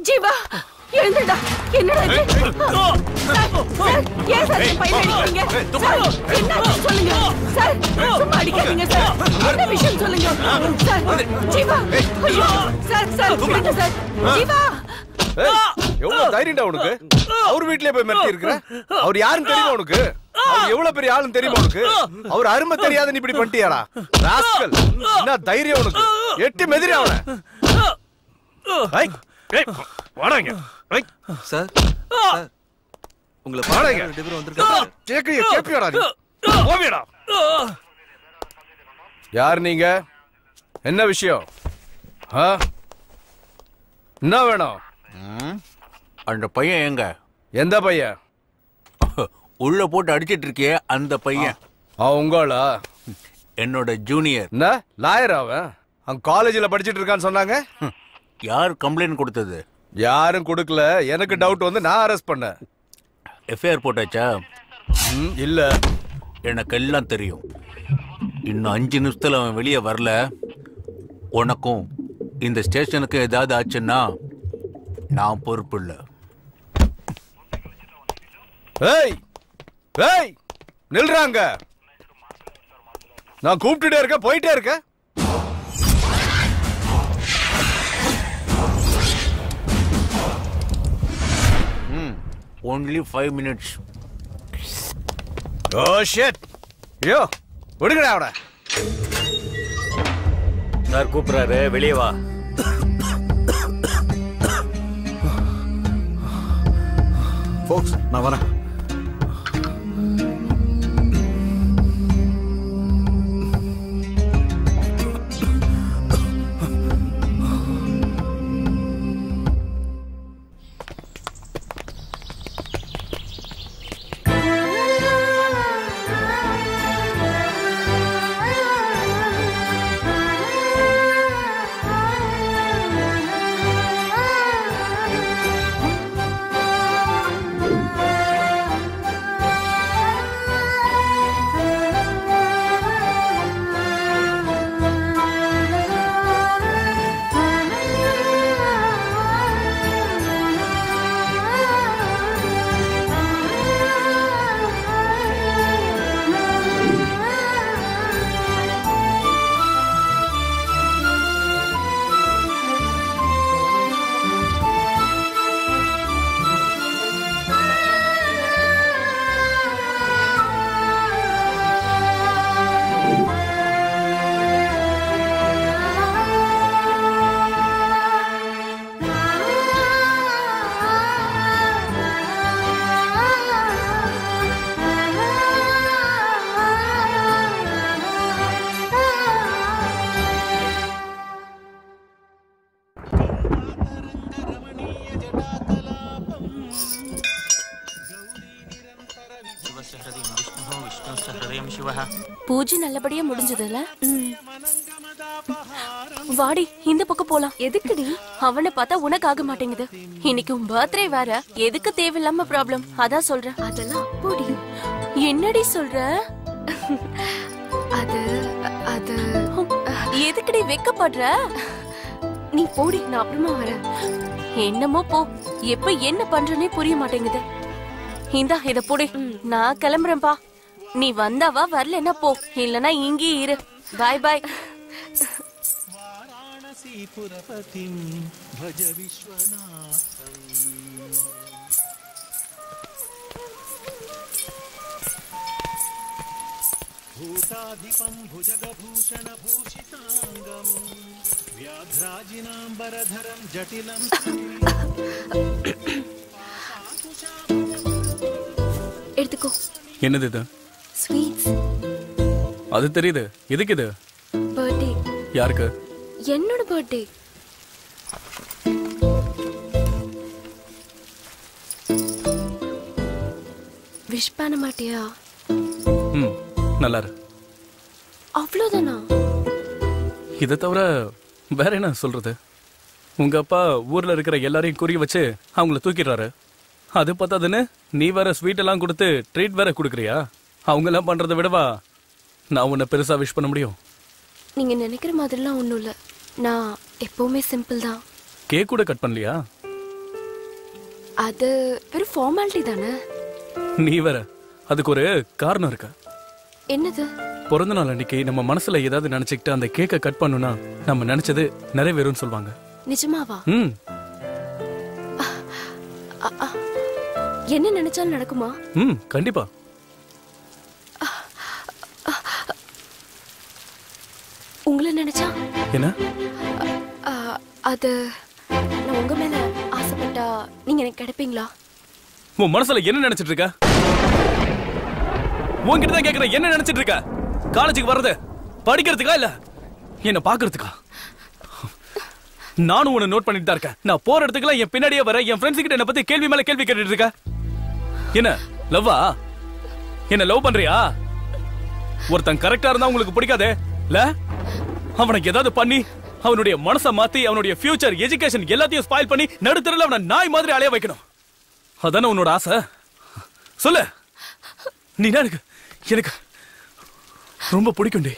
ஜீவா எழுந்துடா. என்னடா இது? ஏன் சார் என் பையனை அடிக்கிறீங்க? சார், என்னாச்சு சொல்லுங்க. சார், சும்மா அடிக்காதீங்க சார். என்ன விஷயம் சொல்லுங்க. சார், ஜீவா. ஐயோ, சார், விடுங்க சார். ஜீவா. எவ்வளவு தைரியம்டா உனக்கு? அவர் வீட்லயே போய் மிரட்டி இருக்கிற? அவர் யாருன்னு தெரியுமா உனக்கு? அவர் எவ்வளவு பெரிய ஆளுன்னு தெரியுமா உனக்கு? அவர் அருமை தெரியாத நீ இப்படி பண்ணிட்டியாடா ராஸ்கல். என்ன தைரியம் உனக்கு? எட்டி மெதிரி அவனை. வாடாங்க சார் உங்களை வாடாங்க ரெண்டு பேரும் வந்திருக்காங்க. கேப்பியாடா நீ போவியடா. யார் நீங்க? என்ன விஷயம்? என்ன வேணும்? அந்த பையன் எங்க? எந்த பையன்? உள்ள போட்டு அடிச்சிட்டு இருக்கியே அந்த பையன். உங்களா? என்னோட ஜூனியர். என்ன லாயர் அவன்? அவன் காலேஜில் படிச்சிட்டு இருக்கான்னு சொன்னாங்க. யார் கம்ப்ளைண்ட் கொடுத்தது? யாரும் கொடுக்கல. எனக்கு டவுட் வந்து நான் அரெஸ்ட் பண்ணேன். எஃப்ஐஆர் போட்டாச்சா? இல்ல. எனக்கு எல்லாம் தெரியும். இன்னும் 5 நிமிஷத்துல அவன் வெளியே வரல, உனக்கும் இந்த ஸ்டேஷனுக்கு ஏதாவது ஆச்சுன்னா நான் பொறுப்பு இல்லை. ஏய் ஏய் நில்றாங்க. நான் கூப்பிட்டுட்டே இருக்க, போயிட்டே இருக்க. only 5 minutes. Oh shit. ஐயோ விடுங்கடா அவட. சார் கூப்பிடுறாரு, வெளியே வா. Folks, நான் வரேன். பூஜை நல்லபடியா முடிஞ்சதுல. வாடி இந்த பக்கம் போலாம். எதுக்குடி? அவனை பார்த்தா உனக்கு ஆக மாட்டேங்குது. இன்னைக்கு உன் பர்த்டே வேற, எதுக்கு தேவையில்லாம ப்ராப்ளம்? அதான் சொல்றேன். அதெல்லாம் போடி. என்னடி சொல்ற? அது அது எதுக்குடி வெக்கப்படுற? நீ போடி, நான் அப்புறமா வரேன். என்னமோ போ. எப்ப என்ன பண்றனே புரிய மாட்டேங்குது. இந்தா இத போடி. நான் கிளம்புறேன்பா. நீ வந்தாவா, வரலன்னா போ. இல்லனா இங்கே இரு. பாய் பாய். भूताधिपं भुजगभूषण भूषितांगं व्याघ्राजिनांबरधरं जटिलं எடுத்துக்கோ. என்னது இது? ஸ்வீட்ஸ். அது தெரியுது. எதுக்கு இது? பர்த்டே. யாருக்கு? என்னோட பர்த்டே. விஷ் பண்ண மாட்டியா? நல்லா இரு. அவ்வளவுதானா? இதை தவிர வேற என்ன சொல்றது? உங்க அப்பா ஊர்ல இருக்கிற எல்லாரையும் குறி வச்சு அவங்கள தூக்கிடுறாரு. அது பார்த்தாதுன்னு நீ வேற ஸ்வீட் எல்லாம் கொடுத்து ட்ரீட் வேற கொடுக்குறியா? அவங்க எல்லாம் பண்றதை விடவா நான் உன்னை பெருசா விஷ் பண்ண முடியும்? நீங்க நினைக்கிற மாதிரிலாம் ஒண்ணும் இல்ல. நான் எப்பவுமே சிம்பிள் தான். கேக் கூட கட் பண்ணலையா? அது வெறும் ஃபார்மாலிட்டி தானே. நீ வேற, அதுக்கு ஒரு காரணம் இருக்கு. என்னது? பிறந்த நாள் அன்னைக்கு நம்ம மனசுல ஏதாவது நினைச்சுக்கிட்டு அந்த கேக்கை கட் பண்ணுனா நம்ம நினைச்சது நிறைவேறும்னு சொல்லுவாங்க. நிஜமாவா? என்ன நினைச்சாலும் நடக்குமா? கண்டிப்பா. உங்களை நினைச்சா என்ன? அது நான் உங்க மேல ஆசைப்பட்டேன். கேட்டா நீங்க எனக்கு கிடைப்பீங்களா? உன் மனசுல என்ன நினைச்சிட்டு இருக்க? உன்கிட்ட தான் கேக்குறேன், என்ன நினைச்சிட்டு இருக்க? காலேஜுக்கு வர்றது படிக்கிறதுக்கா இல்ல என்ன பாக்குறதுக்கா? நானும் உன்னை நோட் பண்ணிட்டு தான் இருக்கேன். நான் போற இடத்துக்குலாம் என் பின்னாடியே வர என் ஃப்ரெண்ட்ஸ் கிட்ட என்ன பத்தி கேள்வி மேல கேள்வி கேட்டுட்டு இருக்க. என்ன லவ்வா? என்ன லவ் பண்றியா? ஒருத்தன் கரெக்டா இருந்தா உங்களுக்கு பிடிக்காதே இல்ல? அவனுக்கு ஏதாவது பண்ணி அவனுடைய மனசை மாத்தி அவனுடைய ஃபியூச்சர் எஜுகேஷன் எல்லாத்தையும் ஸ்பாயில் பண்ணி நடுத்தரல அவனை நாய் மாதிரி அலைய வைக்கணும். அதானே உன்னோட ஆசை? சொல்லு. நீ எனக்கு ரொம்ப பிடிக்கும்டி.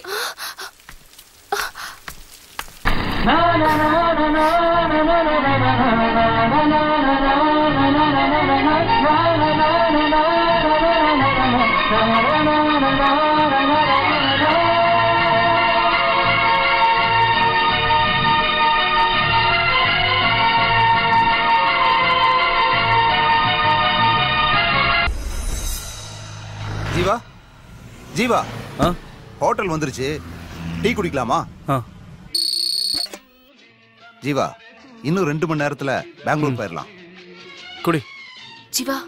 ஜீவா, ஜீவா, ஹோட்டல் வந்துருச்சு, டீ குடிக்கலாமா? ஜீவா, இன்னும் 2 மணி நேரத்துல பெங்களூர் போயிடலாம். குடி. ஜீவா.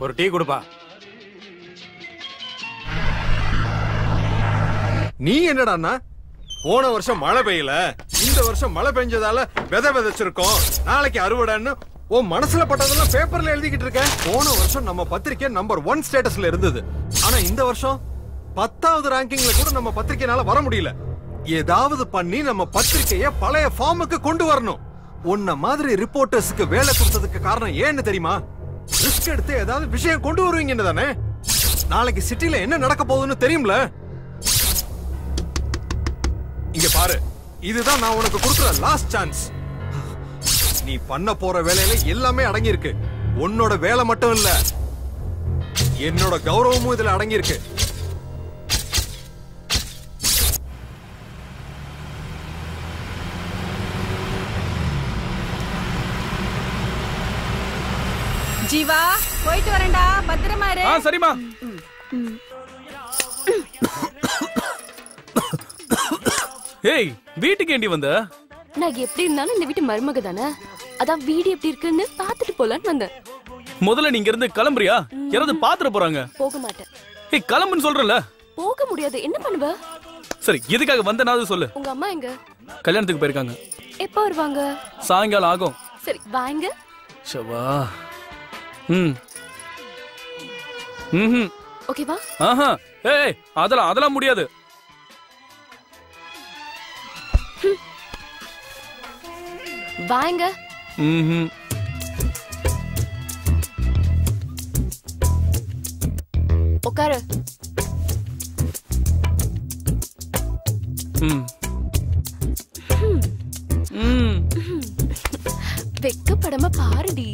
ஒரு டீ கொடுப்பா. நீ என்னடான்னா போன வருஷம் மழை பெய்யல, இந்த வருஷம் மழை பெஞ்சதால விதை விதைச்சிருக்கோம், நாளைக்கு அறுவடைன்னு உன் மனசுல பட்டதெல்லாம் பேப்பர்ல எழுதிக்கிட்டு இருக்க. போன வருஷம் நம்ம பத்திரிக்கை நம்பர் 1 ஸ்டேட்டஸ்ல இருந்தது. ஆனா இந்த வருஷம் 10வது ரேங்கிங்ல கூட நம்ம பத்திரிக்கைனால வர முடியல. ஏதாவது பண்ணி நம்ம பத்திரிக்கைய பழைய ஃபார்முக்கு கொண்டு வரணும். உன்ன மாதிரி ரிப்போர்ட்டர்ஸ்க்கு வேலை கொடுத்ததுக்கு காரணம் ஏன்னு தெரியுமா? ரிஸ்க் எடுத்து ஏதாவது விஷயம் கொண்டு வருவீங்கன்னு தானே. நாளைக்கு சிட்டில என்ன நடக்க போகுதுன்னு தெரியும்ல. இங்க பாரு, இதுதான் நான் உனக்கு கொடுக்கிற லாஸ்ட் சான்ஸ். நீ பண்ண போற வேலையில எல்லாமே அடங்கி இருக்கு. உன்னோட வேலை மட்டும் இல்ல, என்னோட கௌரவமும் இதுல அடங்கி இருக்கு. ஜீவா, போயிட்டு வரேன்டா, பத்திரமா இரு. சரிமா. ஏய், வீட்டுக்கு ஏண்டி வந்த? நான் எப்படி இருந்தாலும் இந்த வீட்டு மருமக தானே, அதான் வீடு எப்படி இருக்குன்னு பாத்துட்டு போலான்னு வந்தேன். முதல்ல நீங்க இருந்து கிளம்புறியா? யாராவது பாத்துற போறாங்க. போக மாட்டேன். ஏய், கிளம்புன்னு சொல்றல. போக முடியாது, என்ன பண்ணுவ? சரி, எதுக்காக வந்தனாவது சொல்லு. உங்க அம்மா எங்க? கல்யாணத்துக்கு போயிருக்காங்க. எப்ப வருவாங்க? சாயங்காலம் ஆகும். சரி, வாங்க. ஷவா. ஓகேவா? ஆஹா. ஏய், அதெல்லாம் முடியாது. வாங்க. உட்காரு. வெக்கப்படாம பாருடி.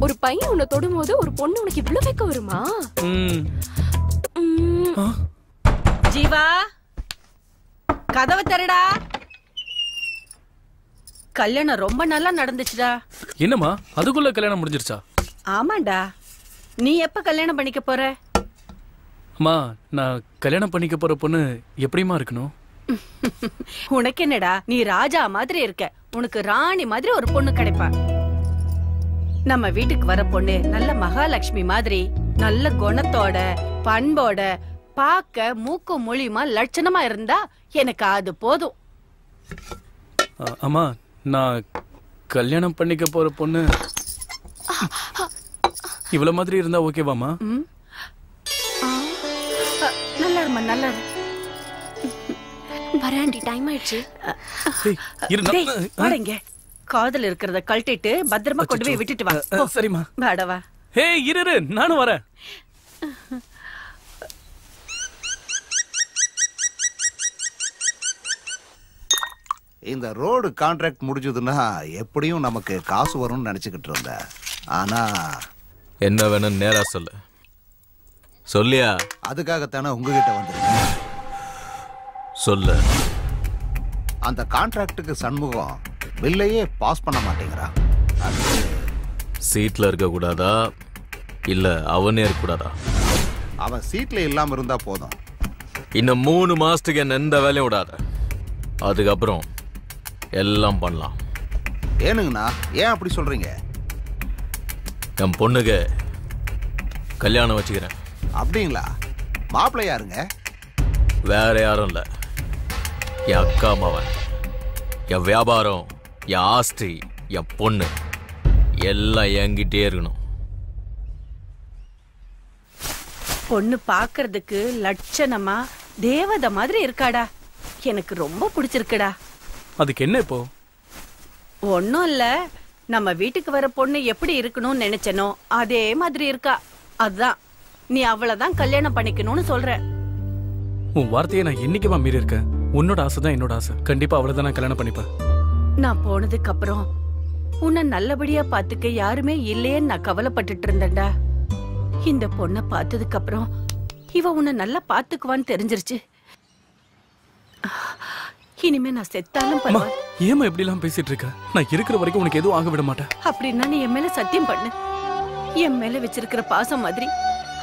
ஒரு பையன் உன்னை தொடும் போது ஒரு பொண்ணு உனக்கு இவ்வளவு வெக்க வருமா? ஜீவா, கதவை தரடா. கல்யாணம் ரொம்ப நல்லா நடந்துச்சுடா. என்னம்மா, அதுக்குள்ள கல்யாணம் முடிஞ்சிருச்சா? ஆமாண்டா. நீ எப்ப கல்யாணம் பண்ணிக்க போற? அம்மா, நான் கல்யாணம் பண்ணிக்க போற பொண்ணு எப்படிமா இருக்கணும்? உனக்கு என்னடா, நீ ராஜா மாதிரி இருக்க. உனக்கு ராணி மாதிரி ஒரு பொண்ணு கிடைப்பா. நம்ம வீட்டுக்கு வர பொண்ணு நல்ல மகாலட்சுமி மாதிரி, நல்ல குணத்தோட பண்போட, பார்க்க மூக்கு மொழியுமா லட்சணமா இருந்தா எனக்கு அது போதும். அம்மா, நான் கல்யாணம் பண்ணிக்க போற பொண்ணு இவ்வளவு மாதிரி இருந்தா ஓகேவாமா? நல்லா இருமா, நல்லா வராண்டி, டைம் ஆயிடுச்சு. வாடங்க. காதல் இருக்கிறத கழட்டிட்டு பத்திரமா கொண்டு போய் விட்டுட்டு வா. சரிம்மா. வாடவா. ஹே, இரு, நானும் வரேன். இந்த ரோடு கான்ட்ராக்ட் முடிஞ்சதுன்னா எப்படியும் நமக்கு காசு வரும்னு நினைச்சுக்கிட்டு இருந்தேன். ஆனா என்ன வேணும்னு நேரா சொல்லு. சொல்லியா? அதுக்காகத்தானே உங்ககிட்ட வந்து சொல்லு. அந்த கான்ட்ராக்டுக்கு சண்முகம் பில்லையே பாஸ் பண்ண மாட்டேங்கிறான். சீட்ல இருக்க கூடாதா இல்ல அவனே இருக்க கூடாதா? அவன் சீட்ல இல்லாம இருந்தா போதும். இன்னும் 3 மாசத்துக்கு என்ன எந்த வேலையும் விடாத. அதுக்கப்புறம் எல்லாம் பண்ணலாம். ஏனுங்கண்ணா, ஏன் அப்படி சொல்றீங்க? என் பொண்ணுக்கு கல்யாணம் வச்சுக்கிறேன். அப்படிங்களா? மாப்பிள்ளை யாருங்க? வேற யாரும் இல்ல, என் அக்கா மவன். என் வியாபாரம், என் ஆஸ்தி, என் பொண்ணு எல்லாம் என்கிட்டே இருக்கணும். பொண்ணு பாக்குறதுக்கு லட்சணமா தேவதை மாதிரி இருக்காடா. எனக்கு ரொம்ப பிடிச்சிருக்குடா. அதுக்கு என்ன இப்போ? ஒன்னும் இல்ல, நம்ம வீட்டுக்கு வர பொண்ணு எப்படி இருக்கணும்னு நினைச்சனோ அதே மாதிரி இருக்கா. அதான் நீ அவளதான் கல்யாணம் பண்ணிக்கணும்னு சொல்ற. உன் வார்த்தையை நான் என்னைக்குமா மீறி இருக்கேன்? உன்னோட ஆசை தான் என்னோட ஆசை. கண்டிப்பா அவளதான் நான் கல்யாணம் பண்ணிப்பேன். நான் போனதுக்கு அப்புறம் உன்னை நல்லபடியா பாத்துக்க யாருமே இல்லையேன்னு நான் கவலைப்பட்டுட்டு இருந்தேன்டா. இந்த பொண்ணை பார்த்ததுக்கு அப்புறம் இவ உன்னை நல்லா பாத்துக்குவான்னு தெரிஞ்சிருச்சு. இனிமே நான் செத்தாலும் பரவாயில்ல. ஏமா இப்படி எல்லாம் பேசிட்டு இருக்க? நான் இருக்கிற வரைக்கும் உனக்கு எதுவும் ஆக விட மாட்டேன். அப்படின்னா நீ என் மேல சத்தியம் பண்ணு. என் மேல வச்சிருக்கிற பாசம் மாதிரி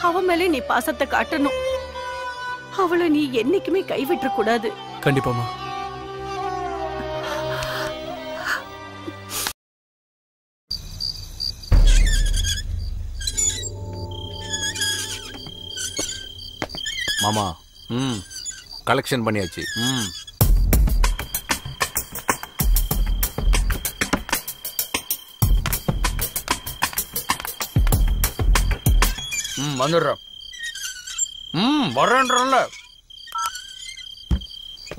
அவ மேல நீ பாசத்தை காட்டணும். அவளை நீ என்னைக்குமே கைவிட்ட கூடாது. கண்டிப்பாமா. மாமா கலெக்ஷன் பண்ணியாச்சு. வந்துடுறேன். வரேன்றல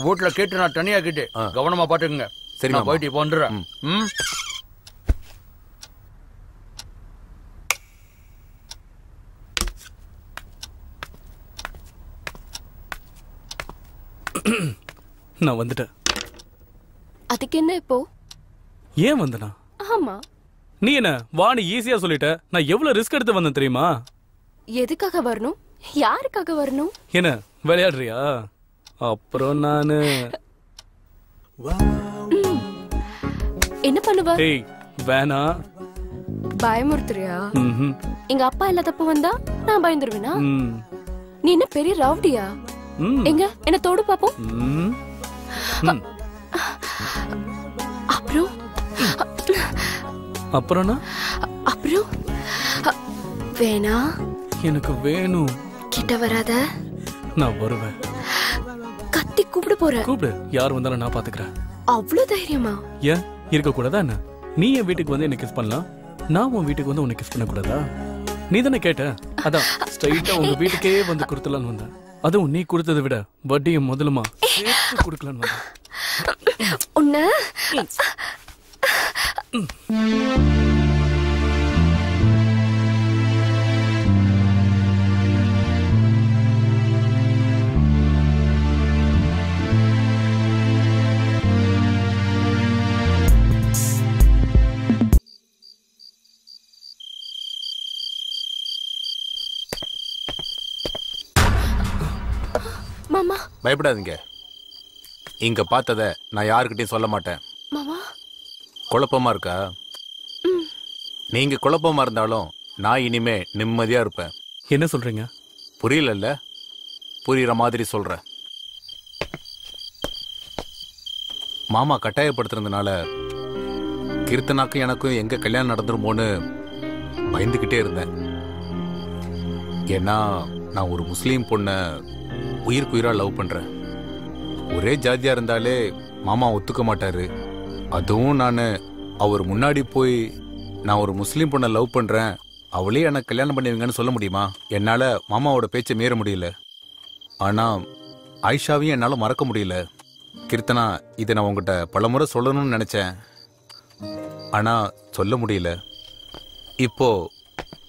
வீட்டுல கேட்டு நான் தனியா கேட்டு கவனமா பாத்துக்குங்க. சரி, நான் போயிட்டு இப்போ வந்துடுறேன். நான் வந்துட்டேன். அதுக்கு என்ன இப்போ? ஏன் வந்தனா? ஆமா, நீ என்ன வாணி ஈஸியா சொல்லிட்ட. நான் எவ்வளவு ரிஸ்க் எடுத்து வந்தேன் தெரியுமா? எதுக்காக வரணும்? யாருக்காக வரணும்? என்ன விளையாடுறியா? அப்புறம் நானு என்ன பண்ணுவ? ஏய் வேணா. பயமுறுத்துறியா? எங்க அப்பா இல்லாதப்ப வந்தா நான் பயந்துருவேனா? நீ என்ன பெரிய ரவுடியா? எங்க என்ன தோடு பாப்போம். அப்புறம் அப்புறம்னா? அப்புறம் வேணா. எனக்கு வேணும். கிட்ட வராத. நான் வருவேன். கத்தி கூப்பிட போற. கூப்பிடு, யார் வந்தாலும் நான் பாத்துக்கிறேன். அவ்வளவு தைரியமா? ஏன் இருக்க கூடாதா என்ன? நீ என் வீட்டுக்கு வந்து என்ன கிஸ் பண்ணலாம், நான் உன் வீட்டுக்கு வந்து உன்னை கிஸ் பண்ண கூடாதா? நீ தானே கேட்ட, அதான் ஸ்ட்ரைட்டா உங்க வீட்டுக்கே வந்து கொடுத்தலான்னு வந்தேன். அதுவும் நீ கொடுத்ததை விட வட்டியும் முதலுமா சேர்த்து கொடுக்கலான்னு வந்தேன். உன்ன மாமா. பயப்படாதீங்க. இங்க பார்த்தத நான் யாருக்கிட்டையும் சொல்ல மாட்டேன். மாமா குழப்பமா இருக்கா? நீங்க குழப்பமா இருந்தாலும் நான் இனிமே நிம்மதியா இருப்பேன். என்ன சொல்றீங்க? புரியல? புரியுற மாதிரி சொல்றேன். மாமா கட்டாயப்படுத்துறதுனால கீர்த்தனாக்கும் எனக்கும் எங்க கல்யாணம் நடந்துருமோன்னு பயந்துகிட்டே இருந்தேன். ஏன்னா நான் ஒரு முஸ்லீம் பொண்ணை உயிருக்குயிரா லவ் பண்றேன். ஒரே ஜாதியா இருந்தாலே மாமா ஒத்துக்க மாட்டாரு. அதுவும் நான் அவர் முன்னாடி போய் நான் ஒரு முஸ்லீம் பொண்ணை லவ் பண்றேன், அவளே எனக்கு கல்யாணம் பண்ணுவீங்கன்னு சொல்ல முடியுமா? என்னால மாமாவோட பேச்சை மீற முடியல. ஆனா ஆயிஷாவையும் என்னால மறக்க முடியல. கீர்த்தனா, இதை நான் உங்ககிட்ட பலமுறை சொல்லணும்னு நினைச்சேன், ஆனா சொல்ல முடியல. இப்போ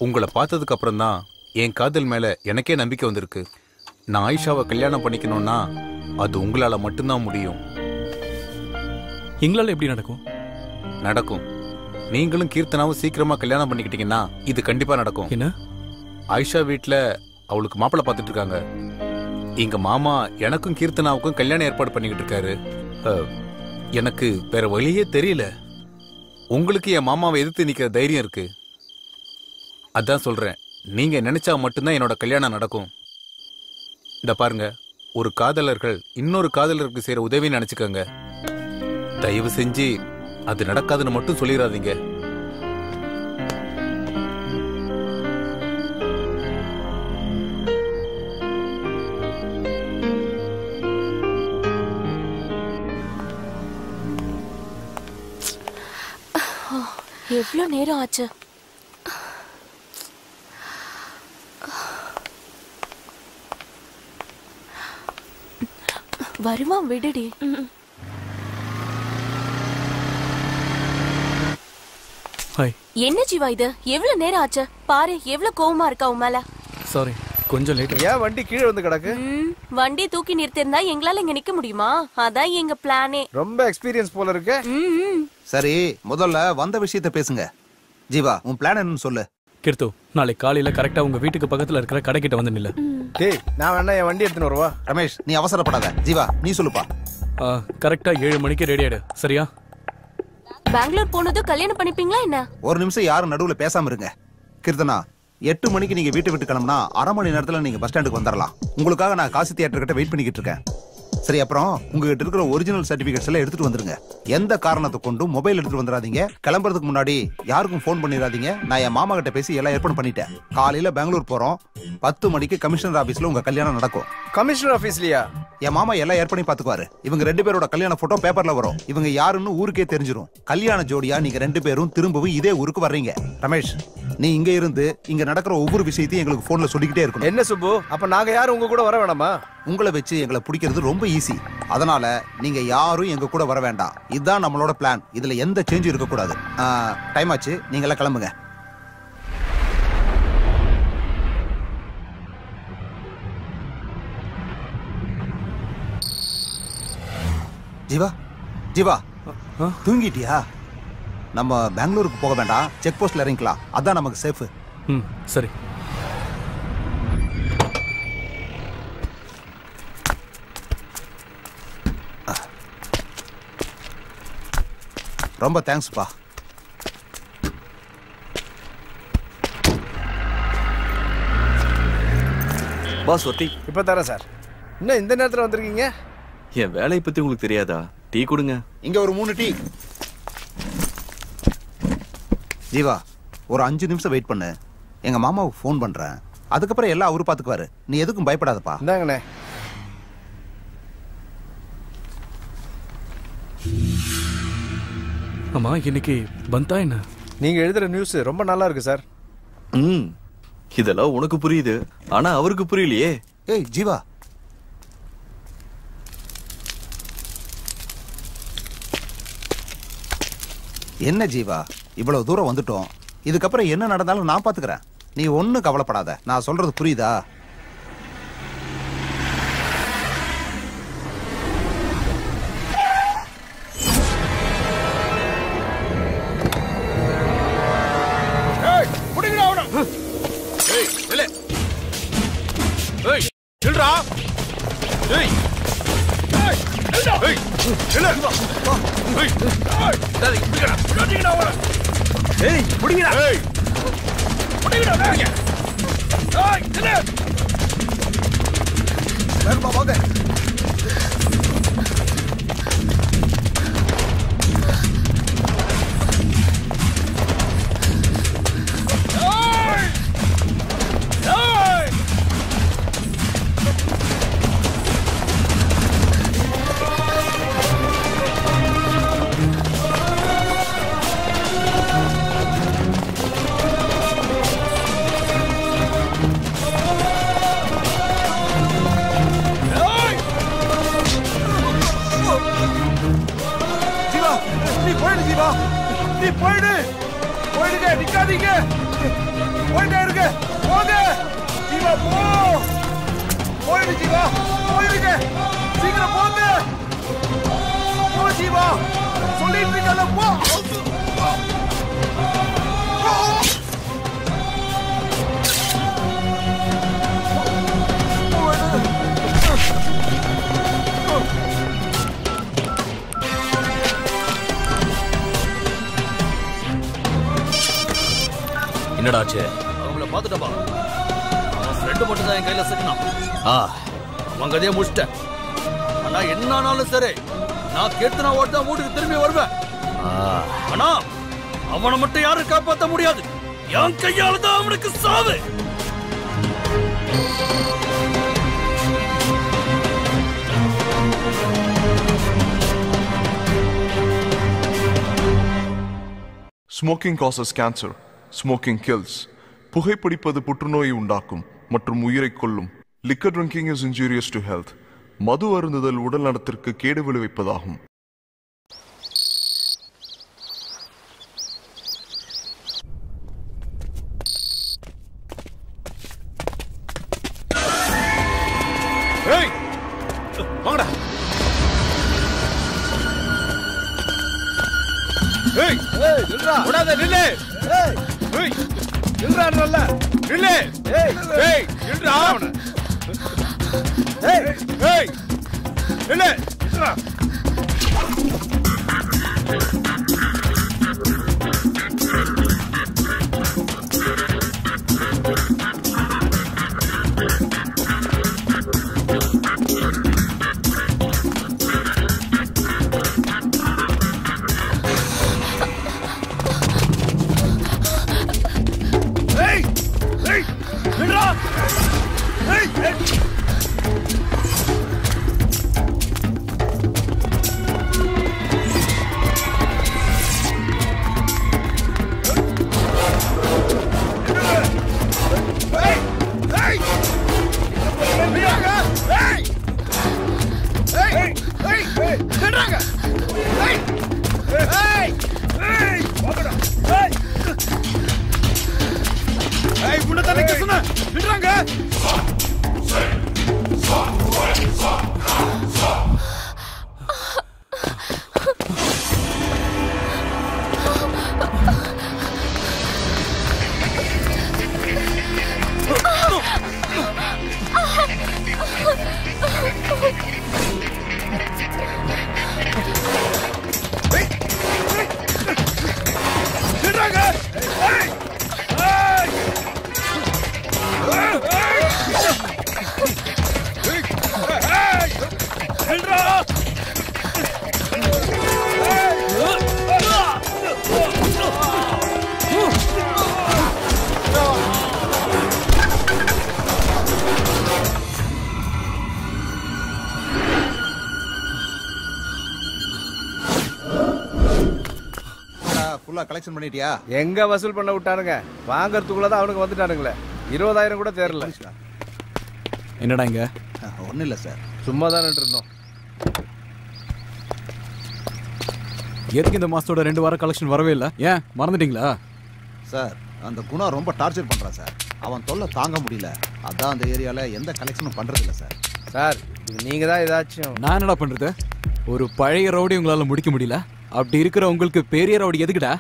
உங்களை பார்த்ததுக்கு அப்புறம் தான் என் காதல் மேல எனக்கே நம்பிக்கை வந்திருக்கு. நான் ஆயிஷாவை கல்யாணம் பண்ணிக்கணும்னா அது உங்களால மட்டும்தான் முடியும். எங்களால எப்படி நடக்கும்? நடக்கும். நீங்களும் கீர்த்தனாவும் சீக்கிரமா கல்யாணம் பண்ணிக்கிட்டீங்கன்னா இது கண்டிப்பா நடக்கும். என்ன? ஆயிஷா வீட்டுல அவளுக்கு மாப்பிள்ளை பார்த்துட்டு இருக்காங்க. எங்க மாமா எனக்கும் கீர்த்தனாவுக்கும் கல்யாணம் ஏற்பாடு பண்ணிக்கிட்டு இருக்காரு. எனக்கு வேற வழியே தெரியல. உங்களுக்கு என் மாமாவை எதிர்த்து நிக்கிற தைரியம் இருக்கு. அதான் சொல்றேன், நீங்க நினைச்சா மட்டும்தான் என்னோட கல்யாணம் நடக்கும். இந்த பாருங்க, ஒரு காதலர்கள் இன்னொரு காதலருக்கு செய்யற உதவின்னு நினைச்சுக்கோங்க. தயவு செஞ்சு அது நடக்காதுன்னு மட்டும் சொல்லிடாதீங்க. எவ்வளவு நேரம் ஆச்சு? வருவான், விடுடி. என்ன ஜீவா இது? எவ்வளவு நேரம் ஆச்சு பாரு. எவ்வளவு கோவமா இருக்கா உன் மேல. சாரி, கொஞ்சம் லேட். ஏன் வண்டி கீழே வந்து கிடக்கு? வண்டி தூக்கி நிறுத்திருந்தா எங்களால இங்க நிக்க முடியுமா? அதான் எங்க பிளானே. ரொம்ப எக்ஸ்பீரியன்ஸ் போல இருக்கு. சரி, முதல்ல வந்த விஷயத்தை பேசுங்க. ஜீவா, உன் பிளான் என்னன்னு சொல்லு. கீர்த்து, நாளைக்கு காலையில கரெக்டா உங்க வீட்டுக்கு பக்கத்துல இருக்கிற கடைக்கிட்ட வந்து நில்லு. டேய், நான் வேணா என் வண்டி எடுத்துன்னு வருவா. ரமேஷ், நீ அவசரப்படாத. ஜீவா, நீ சொல்லுப்பா. கரெக்டா 7 மணிக்கு ரெடி ஆயிடு, சரியா? பெங்களூர் போனது கல்யாணம் பண்ணிப்பீங்களா என்ன? ஒரு நிமிஷம் யாரும் நடுவுல பேசாம இருங்க. கீர்த்தனா, 8 மணிக்கு நீங்க வீட்டை விட்டு கிளம்புனா 1/2 மணி நேரத்துல நீங்க பஸ் ஸ்டாண்டுக்கு வந்துடலாம். உங்களுக்காக நான் காசி தியேட்டர் கிட்ட வெயிட் பண்ணிக்கிட்டு இருக்கேன். சரி, அப்புறம் உங்ககிட்ட இருக்கிற ஒரிஜினல் சர்டிபிகேட்ஸ் எல்லாம் எடுத்துட்டு வந்துருங்க. எந்த காரணத்தை கொண்டும் மொபைல் எடுத்துட்டு வந்துடாதீங்க. கிளம்புறதுக்கு முன்னாடி யாருக்கும் போன் பண்ணிடாதீங்க. நான் என் மாமா கிட்ட பேசி எல்லாம் ஏற்பாடு பண்ணிட்டேன். காலையில பெங்களூர் போறோம். 10 மணிக்கு கமிஷனர் ஆபீஸ்ல உங்க கல்யாணம் நடக்கும். கமிஷனர் ஆபீஸ்லயா? என் மாமா எல்லாம் ஏற்பாடு பாத்துக்குவாரு. இவங்க 2 பேரோட கல்யாண போட்டோ பேப்பர்ல வரும். இவங்க யாருன்னு ஊருக்கே தெரிஞ்சிரும். கல்யாண ஜோடியா நீங்க 2 பேரும் திரும்பவும் இதே ஊருக்கு வர்றீங்க. ரமேஷ், நீ இங்க இருந்து இங்க நடக்கிற ஒவ்வொரு விஷயத்தையும் எங்களுக்கு போன்ல சொல்லிக்கிட்டே இருக்கணும். என்ன சுப்பு, அப்ப நாங்க யாரும் உங்க கூட வர வேணாமா? உங்களை வச்சு எங்களை பிடிக்கிறது ரொம்ப ஈஸி. அதனால நீங்க யாரும் எங்க கூட வர வேண்டாம். இதுதான் நம்மளோட பிளான். இதுல எந்த சேஞ்சும் இருக்க கூடாது. டைம் ஆச்சு, நீங்க எல்லாம் கிளம்புங்க. ஜீவா, ஜீவா, தூங்கிட்டியா? நம்ம பெங்களூருக்கு போக வேண்டாம், செக் போஸ்ட்ல இறங்கிக்கலாம். அதான் நமக்கு சேஃப். சரி. ரொம்ப தேங்க்ஸ்ப்பா. பாஸ் ஒத்தி. இப்ப தரேன் சார். இன்னும் இந்த நேரத்துல வந்திருக்கீங்க? என் வேலையை பத்தி உங்களுக்கு தெரியாதா? டீ கொடுங்க. இங்க ஒரு 3 டீ. ஜீவா, ஒரு 5 நிமிஷம் வெயிட் பண்ணு. எங்க மாமாவுக்கு ஃபோன் பண்றேன். அதுக்கப்புறம் எல்லாம் அவரு பாத்துக்குவாரு. நீ எதுக்கும் பயப்படாதப்பா. இந்தாங்கண்ணே. ஆமா, இன்னைக்கு பந்தா என்ன? நீங்க எழுதுற நியூஸ் ரொம்ப நல்லா இருக்கு சார். இதெல்லாம் உனக்கு புரியுது, ஆனா அவருக்கு புரியலையே. ஏய் ஜீவா, என்ன ஜீவா, இவ்வளவு தூரம் வந்துட்டோம். இதுக்கப்புறம் என்ன நடந்தாலும் நான் பாத்துக்கிறேன். நீ ஒன்னும் கவலைப்படாத. நான் சொல்றது புரியுதா? என்னடாச்சு? அவங்கள பாத்துட்டப்பா. அவன் ஃப்ரெண்டு மட்டும் தான் என் கையில சிக்கினான். அவன் கதையை முடிச்சிட்டேன். ஆனா என்ன ஆனாலும் சரி, நான் கேத்தனா ஓட்டு தான் வீட்டுக்கு திரும்பி வருவேன். ஆனா அவனை மட்டும் யாரும் காப்பாற்ற முடியாது. என் கையால தான் அவனுக்கு சாவு. Smoking causes cancer. Smoking kills. புகைப்பிடிப்பது புற்றுநோயை உண்டாக்கும் மற்றும் உயிரை கொல்லும். Liquor drinking is injurious to health. மது அருந்துதல் உடல் நலத்திற்கு கேடு விளைவிப்பதாகும். ஏய் வாங்கடா. ஏய் நில்றா. ஓடாத நில்லு. ஏய் நில்றான்றல்ல. நில்லு. ஏய் நில்றா. ஏய் நில்லு. நில்றா. கலெக்ஷன் பண்ணிட்டியா? எங்க வசூல் பண்ண விட்டானுங்க? வாங்கறதுக்குள்ளதான் அவனுக்கு வந்துட்டானுங்களே. 20,000 கூட தேரல. என்னடா இங்க? ஒன்றும் இல்லை சார், சும்மா தான் இருந்தோம். எதுக்கு இந்த மாசத்தோட 2 வாரம் கலெக்ஷன் வரவே இல்லை? ஏன் மறந்துட்டீங்களா? சார் அந்த குணா ரொம்ப டார்ச்சர் பண்ணுறான் சார். அவன் தொல்லை தாங்க முடியல. அதான் அந்த ஏரியாவில் எந்த கலெக்ஷனும் பண்ணுறதில்ல சார். சார் நீங்கள் தான் ஏதாச்சும். நான் என்னடா பண்ணுறது? ஒரு பழைய ரவுடி உங்களால் முடிக்க முடியல. அப்படி இருக்கிற உங்களுக்கு பெரிய ரவுடி எதுக்குடா?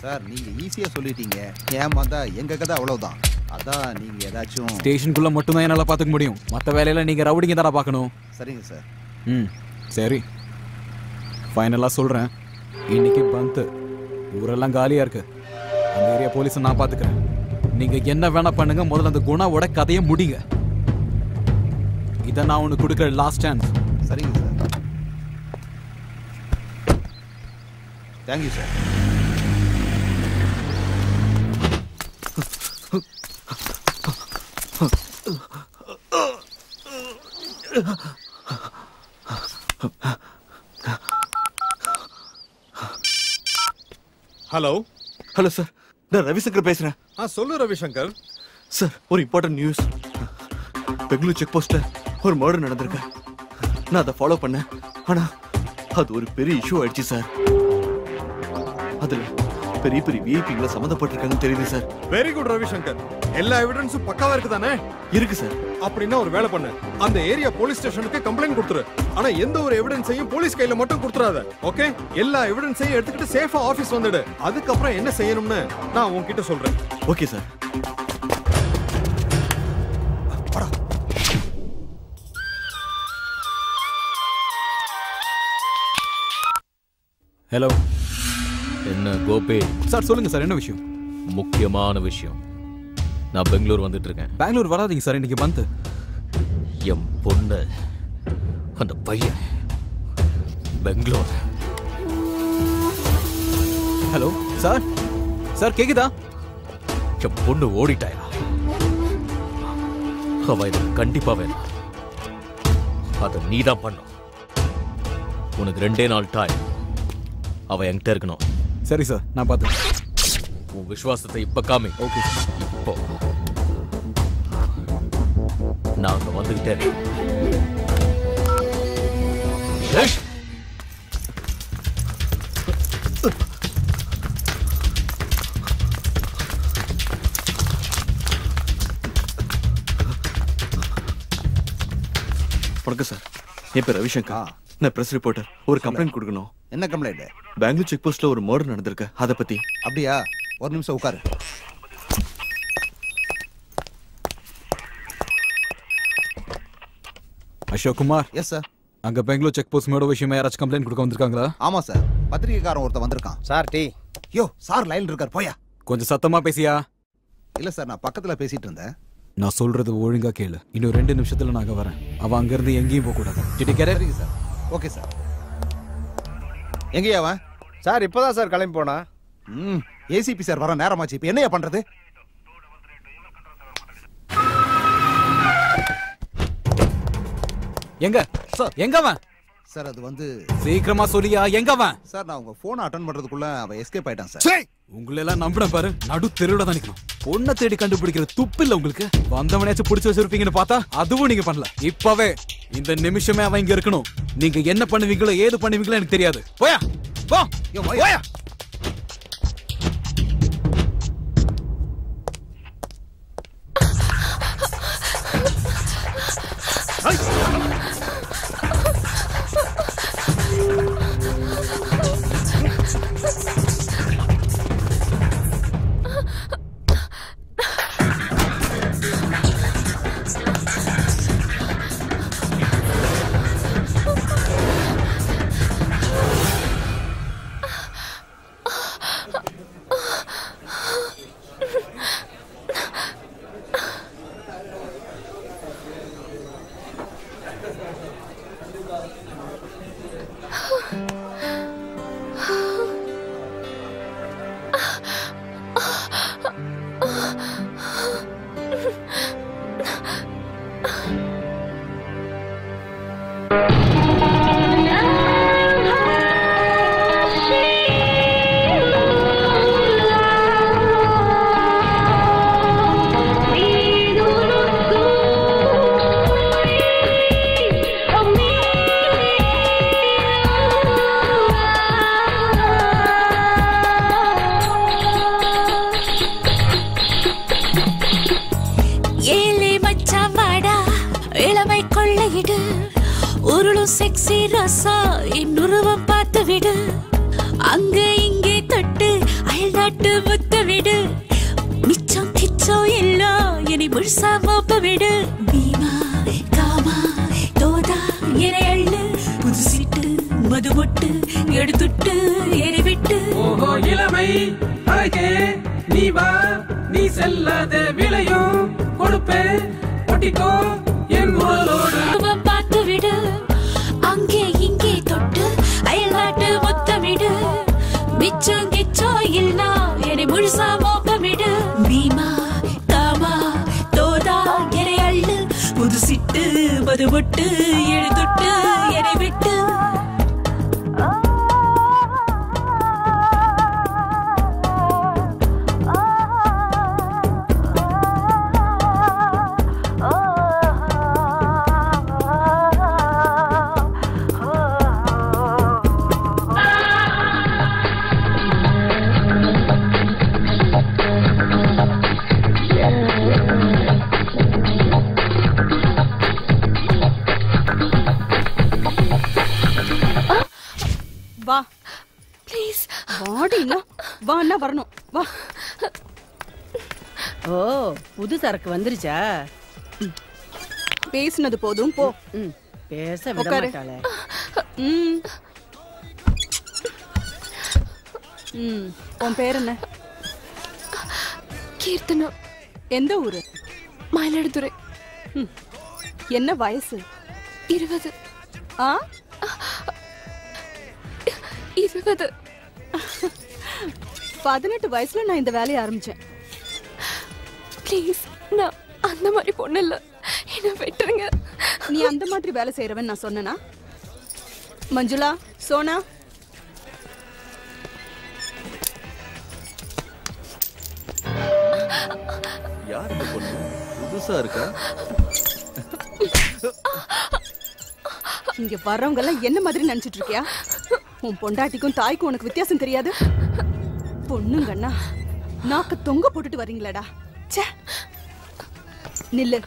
சார் நீங்கள் ஈஸியாக சொல்லிட்டீங்க. ஏமாந்தா எங்கள் கதை அவ்வளோதான். அதான் நீங்கள் ஏதாச்சும் ஸ்டேஷனுக்குள்ளே மட்டும்தான் என்னால் பார்த்துக்க முடியும். மற்ற வேலையில் நீங்கள் ரவுடிங்க தானே பார்க்கணும். சரிங்க சார். சரி, ஃபைனலாக சொல்கிறேன். இன்னைக்கு பந்து ஊரெல்லாம் காலியாக இருக்கு. அந்த ஏரியா போலீஸை நான் பார்த்துக்கிறேன். நீங்கள் என்ன வேணா பண்ணுங்க, முதல்ல அந்த குணாவோட கதையை முடிங்க. இதை நான் உனக்கு கொடுக்குற லாஸ்ட் சான்ஸ். சரிங்க sir. Thank you sir. Hello hello sir, நான் ரவிசங்கர் பேசுறேன். சொல்லு ரவிசங்கர். சார் ஒரு இம்பார்ட்டன்ட் நியூஸ். பெங்களூர் செக் போஸ்ட்ல ஒரு மர்டர் நடந்திருக்கு. நான் அதை ஃபாலோ பண்ணேன். ஆனா அது ஒரு பெரிய இஷ்யூ ஆயிடுச்சு சார். அதுல பெரிய பெரிய விஐபிங்களை சம்மந்தப்பட்டிருக்காங்கன்னு தெரியுது சார். Very good Ravishankar. எல்லா எவிடன்ஸும் பக்காவா இருக்கு தானே? இருக்கு சார். அப்படின்னா ஒரு வேலை பண்ணு, அந்த ஏரியா போலீஸ் ஸ்டேஷனுக்கு கம்ப்ளைண்ட் கொடுத்துரு. ஆனா எந்த ஒரு எவிடன்ஸையும் போலீஸ் கையில மட்டும் கொடுத்துறாத. ஓகே? எல்லா எவிடன்ஸையும் எடுத்துக்கிட்டு சேஃபா ஆபீஸ் வந்துடு. அதுக்கப்புறம் என்ன செய்யணும்னு நான் உன்கிட்ட சொல்றேன். Okay sir. ஹலோ. என்ன கோபி? சார் சொல்லுங்க சார், என்ன விஷயம்? முக்கியமான விஷயம். நான் பெங்களூர் வந்துட்டு இருக்கேன். பெங்களூர் வராதீங்க சார், இன்னைக்கு பந்து. என் பொண்ணு அந்த பையன் பெங்களூர். ஹலோ சார், சார் கேக்குதா? என் பொண்ணு ஓடிட்டாயா? அவ எனக்கு கண்டிப்பா வேணும். அதை நீதான் பண்ணும். உனக்கு 2 நாள் டைம். அவ என்கிட்ட இருக்கணும். சரி சார், நான் பார்த்தேன். உன் விசுவாசத்தை இப்ப காமி. ஓகே இப்போ நான் அங்க வந்துகிட்டே இருக்கேன். வணக்கம் சார், என் பேர் ரவிசங்கர். நான் பிரஸ் ரிப்போர்ட்டர். ஒரு கம்ப்ளைண்ட் கொடுக்கணும். என்ன கம்ப்ளைண்ட்? பெங்களூர் செக் போஸ்ட்ல ஒரு மர்டர் நடந்திருக்கு, அதை பத்தி. அப்படியா? ஒரு நிமிஷம் உட்காரு. அசோக் குமார். Yes sir. அங்க பெங்களூர் செக் போஸ்ட் மேட விஷயமா யாராச்சும் கம்ப்ளைண்ட் கொடுக்க வந்திருக்காங்களா? ஆமா சார், பத்திரிகைக்காரன் ஒருத்தன் வந்திருக்கான். Sir tea. யோ சார் லைன்ல இருக்கார், போயா. கொஞ்சம் சத்தமா பேசியா? இல்ல சார், நான் பக்கத்துல பேசிட்டு இருந்தேன். நான் சொல்றது ஒழுங்கா கேளு. இன்னும் 2 நிமிஷத்துல நான் அங்க வரேன். அவன் அங்க இருந்து எங்கேயும் போக கூடாது. சரிங்க சார். Okay sir. எங்கேயா அவன்? சார் இப்பதான் சார் கிளம்பி போனா. ஏசிபி சார் வர நேரமாச்சு. இப்ப என்னையா பண்றது? எங்க சார்? எங்க அவன்? சார் அது வந்து சீக்கிரமா சொல்லியா, எங்க அவன்? சார் நான் உங்க போனை அட்டெண்ட் பண்றதுக்குள்ள அவன் எஸ்கேப் ஆயிட்டான் சார். உங்களை எல்லாம் நம்பின பாரு, நடு தெருவுல தான் நிக்கணும். பொண்ணை தேடி கண்டுபிடிக்கிற துப்பு இல்ல உங்களுக்கு. வந்தவனையாச்சும் பிடிச்சு வச்சிருப்பீங்கன்னு பார்த்தா அதுவும் நீங்க பண்ணல. இப்பவே இந்த நிமிஷமே அவன் இங்க இருக்கணும். நீங்க என்ன பண்ணுவீங்களோ ஏது பண்ணுவீங்களோ எனக்கு தெரியாது. போயா போ. போயா. செக்ஸி ரசா இன்னுருவம் பார்த்து விடு. அங்க இங்கே தொட்டு அயல்நாட்டு முத்த விடு. மிச்சம் கிச்சம் எல்லாம் என்னை முழுசா மோப்ப விடு. பீமா காமா தோதா என அள்ளு. புது சீட்டு மது மொட்டு எடுத்துட்டு எரி விட்டு. ஓஹோ இளமை அழகே நீ வா, நீ செல்லாத விளையும் கொடுப்பே ஒட்டிக்கோ என் குரலோடு. பார்த்து விடு. அங்கே இங்கே தொட்டு அயல்நாட்டு முத்த விடு. மிச்சம் கிச்சம் இல்லா என்னை முழுசா மோப்ப விடு. பீமா காமா தோதா என அள்ளு. புது சிட்டு மது மொட்டு எழுதுட்டு எனை விட்டு. வா ப்ளீஸ். வாடி இல்ல வா, என்ன வரணும் வா. ஓ புது சரக்கு வந்துருச்சா? பேசினது போதும் போ. பேச விட உட்காரு. மாட்டாளே. உன் பேர் என்ன? கீர்த்தனா. எந்த ஊரு? மயிலாடுதுறை. என்ன வயசு? 20. 20. 18 வயசுல நான் இந்த வேலையை ஆரம்பிச்சேன். ப்ளீஸ், நான் அந்த மாதிரி பொண்ணு இல்ல, என்ன விட்டுருங்க. நீ அந்த மாதிரி வேலை செய்யறவன் நான் சொன்னனா? மஞ்சுளா, சோனா, யார் இந்த பொண்ணு? புதுசா இருக்கா? இங்க வர்றவங்க எல்லாம் என்ன மாதிரி நினைச்சிட்டு இருக்கியா? உன் பொண்டாட்டிக்கும் தாய்க்கும் உனக்கு வித்தியாசம் தெரியாது? பொண்ணுங்கண்ணா நாக்க தொங்க போட்டுட்டு வரீங்களாடா. ச்சே, நில்லு.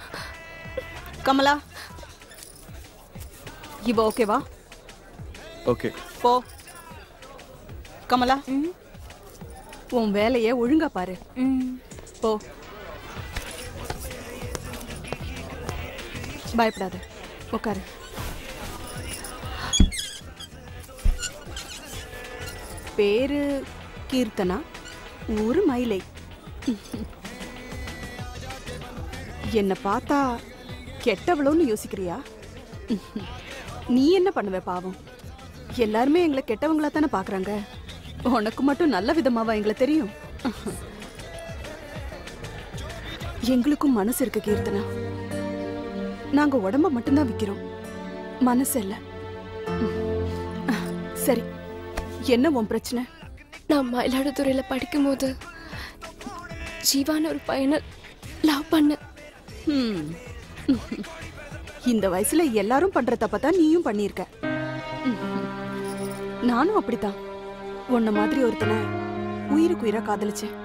கமலா, இவ ஓகேவா? ஓகே. போ. கமலா, உன் வேலையை ஒழுங்கா பாரு. போ. பயப்படாத, உட்காரு. பேரு கீர்த்தனா, ஊரு மயிலை. என்ன பார்த்தா கெட்டவளோன்னு யோசிக்கிறியா? நீ என்ன பண்ணுவ பாவம்? எல்லாருமே எங்களை கெட்டவங்களா தானே பாக்குறாங்க. உனக்கு மட்டும் நல்ல விதமாவா எங்களை தெரியும்? எங்களுக்கும் மனசு இருக்கு கீர்த்தனா. நாங்க உடம்ப மட்டும்தான் விக்கிறோம், மனசு இல்ல. சரி, என்ன உன் பிரச்சனை? நான் மயிலாடுதுறையில படிக்கும் போது ஜீவான ஒரு பையனை லவ் பண்ண. இந்த வயசுல எல்லாரும் பண்ற தப்பதான் நீயும் பண்ணிருக்க. நானும் அப்படித்தான் உன்ன மாதிரி ஒருத்தனை உயிருக்கு உயிரா காதலிச்சேன்.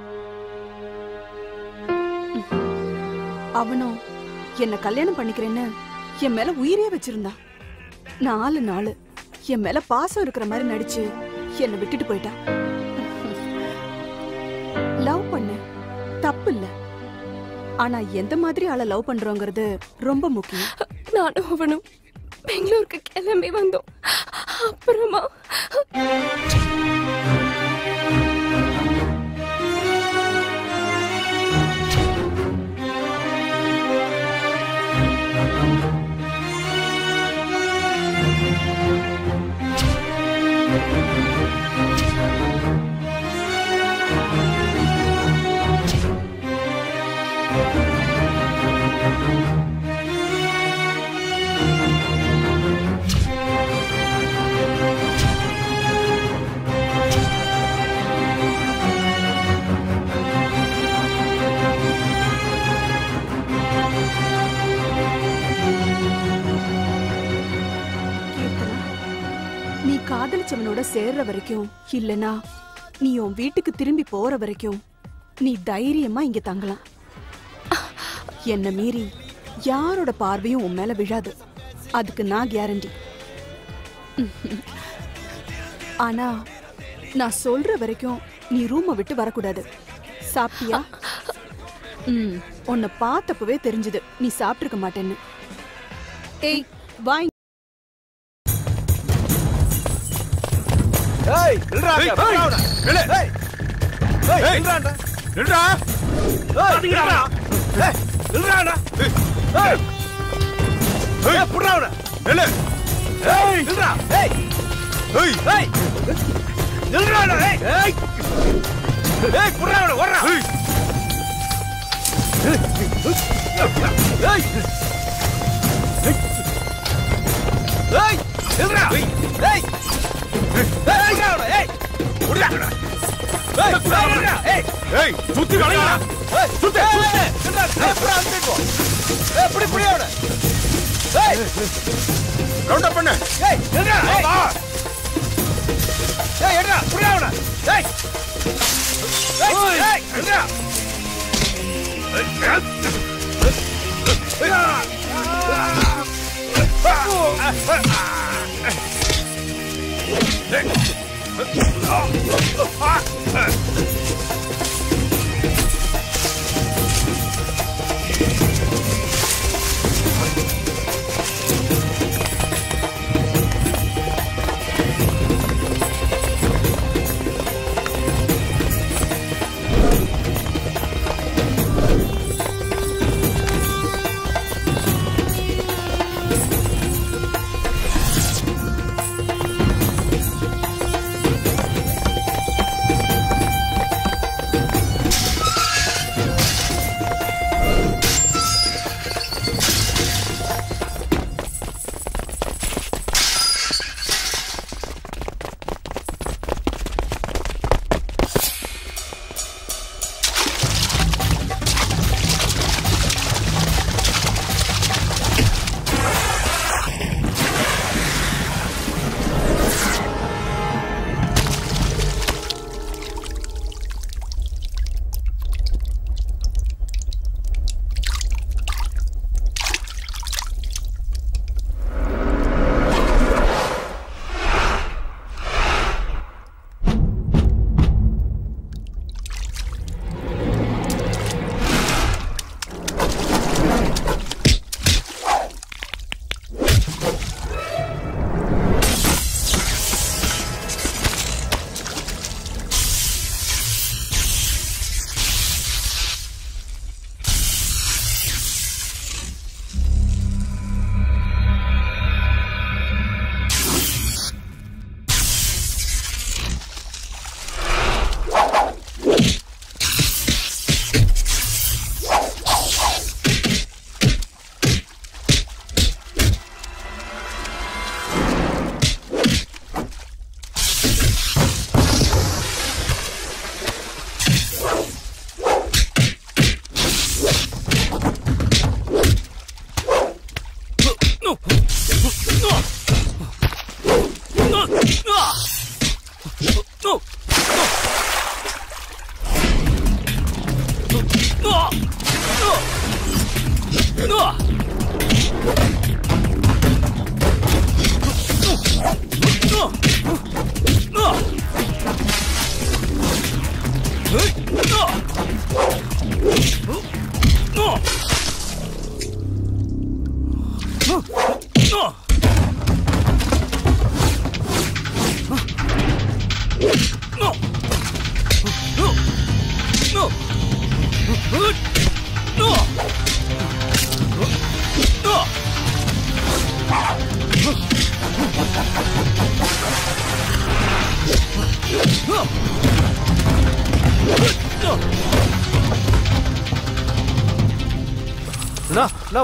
அவனும் என்ன கல்யாணம் பண்ணிக்கிறேன்னு என் மேல உயிரே வச்சிருந்தான். 4 நாள் என் மேல பாசம் இருக்கிற மாதிரி நடிச்சு என்னை விட்டுட்டு போயிட்டான். லவ் பண்ண தப்பு இல்ல, ஆனா எந்த மாதிரி ஆளை லவ் பண்றோங்கிறது ரொம்ப முக்கியம். நானும் அவனும் பெங்களூருக்கு கிளம்பி வந்தோம். அப்புறமா காதலிச்சவனோட சேர்ற வரைக்கும், இல்லனா நீ உன் வீட்டுக்கு திரும்பி போற வரைக்கும் நீ தைரியமா இங்க தங்கலாம். என்ன மீறி யாரோட பார்வையும் உன் மேல விழாது, அதுக்கு நான் கேரண்டி. ஆனா நான் சொல்ற வரைக்கும் நீ ரூமை விட்டு வரக்கூடாது. சாப்பிட்டியா? உன்னை பார்த்தப்பவே தெரிஞ்சது நீ சாப்பிட்டிருக்க மாட்டேன்னு. ஏய் வா. ஏய் நில்றா நில்றா நில்லு. ஏய் நில்றா நில்றா. ஏய் நில்றா. ஏய் நில்றா. ஏய் ஏய் புறா அவன நில்லு. ஏய் நில்றா. ஏய் ஏய் ஏய் நில்றா. ஏய் ஏய் ஏய் புறா அவன ஓடுறா. ஏய் ஏய் ஏய் நில்றா. ஏய் ஏய் சுத்தி வளையா. ஏய் சுத்தி சுத்தி புறா அங்க ஏய் புடி புடி அவன. ஏய் ரவுண்ட் அப் பண்ணு. ஏய் நில்றா. வா. ஏய் எடுடா புறா அவன. ஏய் ஏய் நில்றா.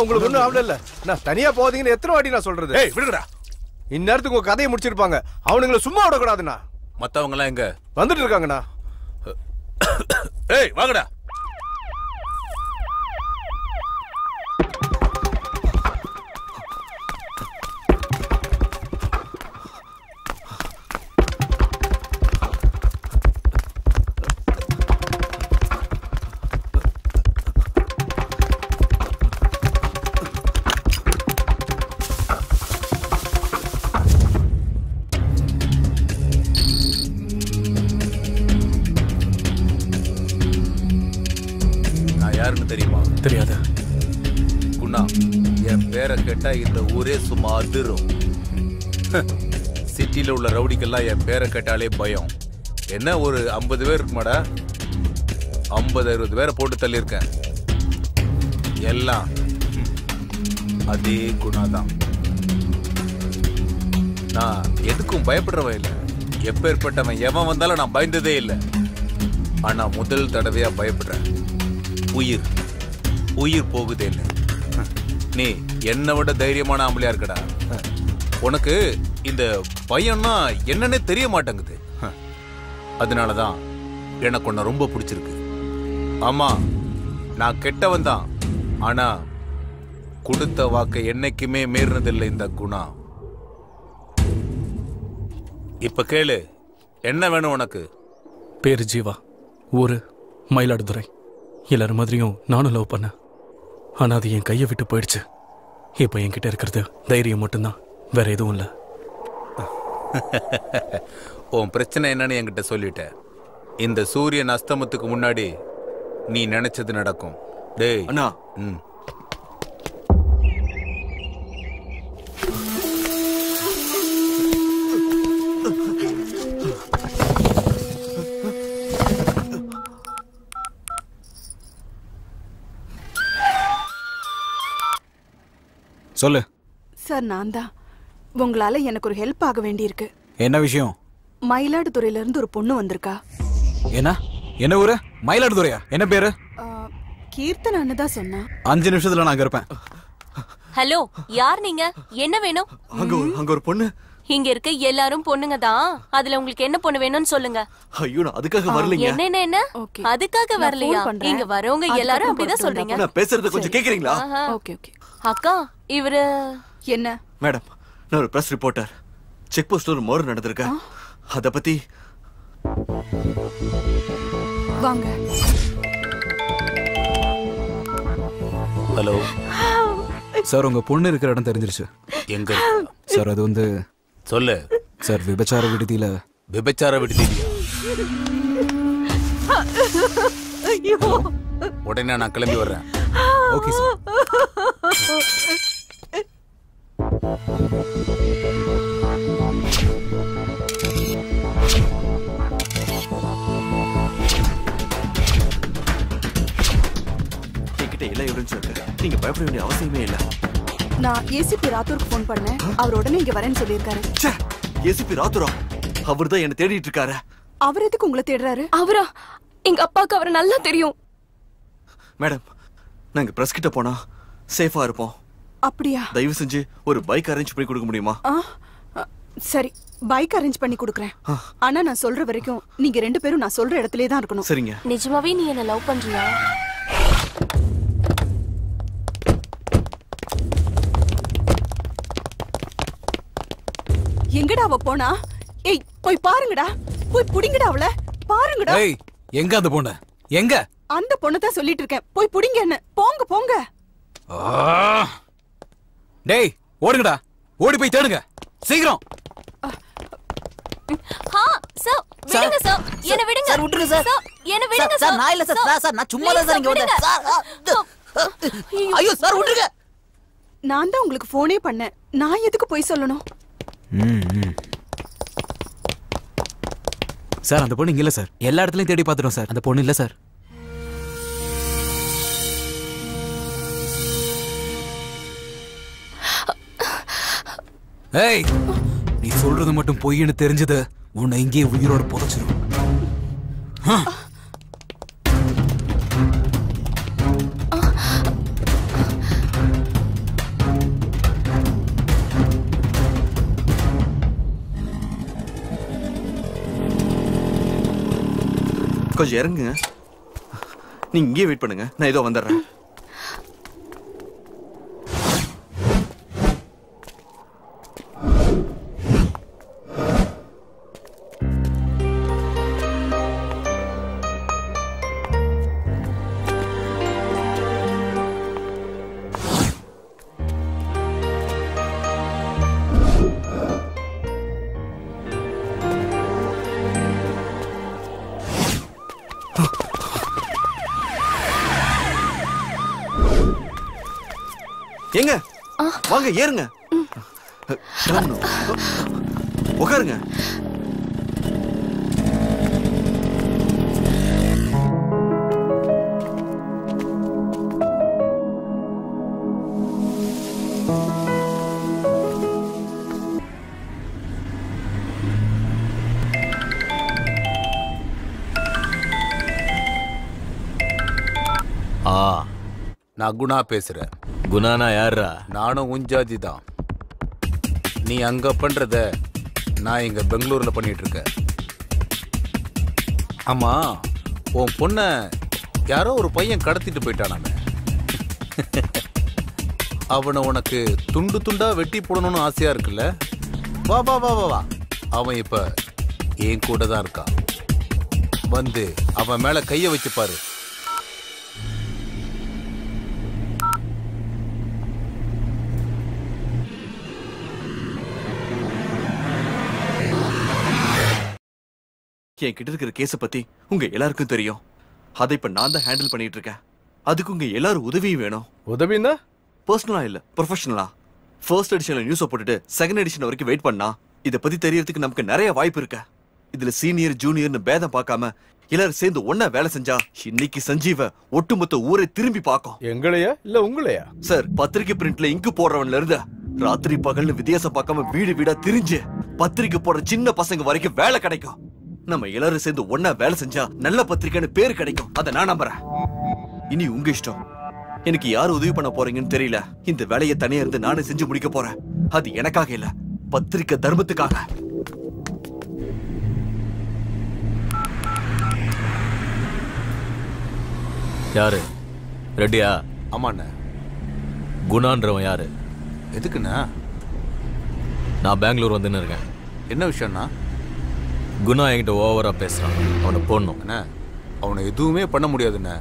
உங்களுக்கு ஒண்ணும் ஆவல இல்ல நான் தனியா போதீங்கன்னு எத்தனை வாட்டி நான் சொல்றது? ஏய் விடுங்கடா. இந்நேரத்துக்கு உங்க கதையை முடிச்சிருப்பாங்க. அவனுங்களை சும்மா விடக்கூடாதுண்ணா. மத்தவங்க எல்லாம் எங்க? வந்துட்டு இருக்காங்கண்ணா. ஏய் வாங்கடா. தெரியுமா? தெரியாது. குணா, என் பேரை கேட்டா இந்த ஊரே சும்மா அதிரும். சிட்டில உள்ள ரவுடிக்கெல்லாம் என் பேரை கேட்டாலே பயம். என்ன ஒரு 50 பேர் இருக்குமாடா? 50-60 பேரை போட்டு தள்ளியிருக்கேன். எல்லாம் அதே குணா தான். நான் எதுக்கும் பயப்படுறவன் இல்லை. எப்பேற்பட்டவன் எவன் வந்தாலும் நான் பயந்ததே இல்லை. ஆனா முதல் தடவையா பயப்படுறேன். உயிர் போகுதேன்னு. நீ என்னை விட தைரியமான ஆம்பளையா இருக்கடா. உனக்கு இந்த பயம்னா என்னன்னே தெரிய மாட்டேங்குது. அதனாலதான் எனக்கு உன்னை ரொம்ப பிடிச்சிருக்கு. ஆமா, நான் கெட்டவன் தான். ஆனா கொடுத்த வாக்கை என்னைக்குமே மீறினதில்லை இந்த குணா. இப்ப கேளு, என்ன வேணும் உனக்கு? பேரு ஜீவா, ஊரு மயிலாடுதுறை. எல்லாரும் மாதிரியும் நானும் லவ் பண்ணேன். ஆனா அது என் கையை விட்டு போயிடுச்சு. இப்ப என்கிட்ட இருக்கிறது தைரியம் மட்டும்தான், வேற எதுவும் இல்ல. உன் பிரச்சனை என்னன்னு என்கிட்ட சொல்லிட்ட. இந்த சூரியன் அஸ்தமத்துக்கு முன்னாடி நீ நினைச்சது நடக்கும். டேய் அண்ணா. சொல்லு சார். நான் தான். உங்களால எனக்கு ஒரு ஹெல்ப் ஆக வேண்டியிருக்கு. என்ன விஷயம்? மயிலாடுதுறையில இருந்து ஒரு பொண்ணு வந்திருக்கா. என்ன ஊரு? மயிலாடுதுறையா? என்ன பேரு? கீர்த்தனான்னு தான் சொன்னா. 5 நிமிஷத்துல நான் இருப்பேன். ஹலோ, யார் நீங்க? என்ன வேணும்? அங்க ஒரு பொண்ணு. இங்க இருக்க எல்லாரும் பொண்ணுங்க தான். அதுல உங்களுக்கு என்ன பொண்ணு வேணும்னு சொல்லுங்க. ஐயோ, நான் அதுக்காக வரலைங்க. என்ன அதுக்காக வரலையா? இங்க வரவங்க எல்லாரும் அப்படிதான் சொல்றீங்க. நான் பேசுறது கொஞ்சம் கேக்குறீங்களா? Okay okay. அக்கா, இவரு என்ன? மேடம், நான் ஒரு பிரஸ் ரிப்போர்ட்டர். செக் போஸ்ட்ல ஒரு மர்டர் நடந்திருக்கு. அத பத்தி வாங்க. ஹலோ சார், உங்க பொண்ணு இருக்கிற இடம் தெரிஞ்சிருச்சு. எங்க சார்? அது வந்து சொல்லு சார். விபச்சார விடுதியில. விபச்சார விடுதியில? உடனே நான் கிளம்பி வர்றேன். Okay sir. என்கிட்ட எல்லா எவிடன்ஸும் இருக்கு. நீங்க பயப்பட வேண்டிய அவசியமே இல்ல. நான் ஏசிபி ராத்தூருக்கு போன் பண்ணேன். அவர் உடனே இங்க வரேன்னு சொல்லியிருக்காரு. ஏசிபி ராத்தூரா? அவர் தான் என்ன தேடிட்டு இருக்காரு. அவர் எதுக்கு உங்களை தேடுறாரு? அவரா? எங்க அப்பாவுக்கு அவரை நல்லா தெரியும். மேடம், நாங்க பிரஸ் கிட்ட போனா சேஃபா இருப்போம். அப்படியா? தயவு செஞ்சு ஒரு பைக் அரேஞ்ச் பண்ணி கொடுக்க முடியுமா? சரி, பைக் அரேஞ்ச் பண்ணி கொடுக்குறேன். ஆனா நான் சொல்ற வரைக்கும் நீங்க 2 பேரும் நான் சொல்ற இடத்துலயே தான் இருக்கணும். சரிங்க. நிஜமாவே நீ என்ன லவ் பண்றியா? எங்கடா அவ போனா? ஏய், போய் பாருங்கடா. போய் புடிங்கடா அவள. பாருங்கடா. ஏய், எங்க அந்த பொண்ணு? எங்க? அந்த பொண்ணை தான் சொல்லிட்டு இருக்கேன். போய் புடிங்க என்ன. போங்க போங்க. டேய் ஓடுங்கடா, ஓடி போய் தேடுங்க சீக்கிரம். சார் விடுங்க சார், என்ன விடுங்க சார், விட்டுருங்க சார். என்ன விடுங்க சார். நான் இல்ல சார், சார் நான் சும்மா தான் சார் இங்க வந்தேன் சார். ஐயோ சார் விட்டுருங்க. நான் தான் உங்களுக்கு போனே பண்ணேன். நான் எதுக்கு போய் சொல்லணும்? சார் அந்த பொண்ணு இங்க இல்ல சார். எல்லா இடத்துலயும் தேடி பார்த்துட்டோம் சார். அந்த பொண்ணு இல்ல சார். ஏய், நீ சொல்றது மட்டும் பொய்ன்னு தெரிஞ்சது உன்னை இங்கேயே உயிரோட புதைச்சிரும். கொஞ்சம் இறங்குங்க. நீங்க இங்கேயே வெயிட் பண்ணுங்க, நான் ஏதோ வந்துடுறேன். ஏங்க வாங்க ஏறுங்க, உட்காருங்க. நான் குணா பேசுறேன். குணானா யாரா? நானும் உஞ்சாதி தான். நீ அங்க பண்றத நான் இங்க பெங்களூர்ல பண்ணிட்டு இருக்கேன். ஆமா, உன் பொண்ண யாரோ ஒரு பையன் கடத்திட்டு போயிட்டானாமே. அவனை உனக்கு துண்டு துண்டா வெட்டி போடணும்னு ஆசையா இருக்குல்ல? வா வா வா வா வா, அவன் இப்ப என் கூட தான் இருக்கான். வந்து அவன் மேல கைய வச்சு பாரு. என் கிட்ட இருக்கிற கேஸ பத்தி உங்க எல்லாருக்கும் தெரியும். அதை இப்ப நான் தான் ஹேண்டில் பண்ணிட்டு இருக்கேன். அதுக்கு உங்க எல்லாரும் உதவியும் வேணும். உதவினா பர்சனலா இல்ல, ப்ரொஃபஷனலா. ஃபர்ஸ்ட் எடிஷன்ல நியூஸை போட்டுட்டு செகண்ட் எடிஷன் வரைக்கும் வெயிட் பண்ணா இதை பத்தி தெரியறதுக்கு நமக்கு நிறைய வாய்ப்பு இருக்கு. இதுல சீனியர் ஜூனியர்னு பேதம் பார்க்காம எல்லாரும் சேர்ந்து ஒன்னா வேலை செஞ்சா இன்னைக்கு சஞ்சீவ ஒட்டுமொத்த ஊரை திரும்பி பார்க்கும். எங்களையா இல்ல உங்களையா? சார், பத்திரிகை பிரிண்ட்ல இங்கு போடுறவன்ல இருந்து ராத்திரி பகல்னு வித்தியாசம் பார்க்காம வீடு வீடா திரிஞ்சு பத்திரிகை போடுற சின்ன பசங்க வரைக்கும் வேலை கிடைக்கும். நம்ம எல்லாரும் சேர்ந்து ஒன்னா வேலை செஞ்சா நல்ல பத்திரிக்கைன்னு பேரு கிடைக்கும். அதை நான் நம்புறேன். இனி உங்க இஷ்டம். எனக்கு யாரு உதவி பண்ண போறீங்கன்னு தெரியல. இந்த வேலையை தனியா இருந்து நானே செஞ்சு முடிக்க போறேன். அது எனக்காக இல்ல, பத்திரிக்கை தர்மத்துக்காக. யாரு? ரெடியா? ஆமாண்ண. குணான்றவன் யாரு? எதுக்குண்ணா? நான் பெங்களூர் வந்துன்னு இருக்கேன். என்ன விஷயம்னா? குணா என்கிட்ட ஓவரா பேசுறான். அவனை போடணும். அண்ணா, அவனை எதுவுமே பண்ண முடியாதுண்ணா.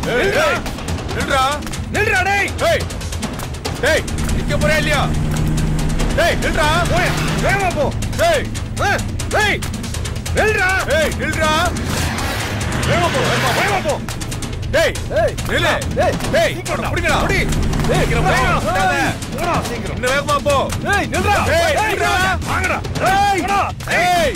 நில்றா நில்றா டேய் டேய் டேய் நிக்க போறியா இல்லையா டேய் நில்றா போய் வேகமா போ டேய் டேய் நில்றா டேய் நில்றா வேகமா போ வேகமா போ டேய் நில்லு டேய் புடிங்கடா புடி டேய் சீக்கிரம் போடா சீக்கிரம் இன்னும் வேகமா போ டேய் நில்றா டேய் நில்றா வாங்கடா டேய் டேய்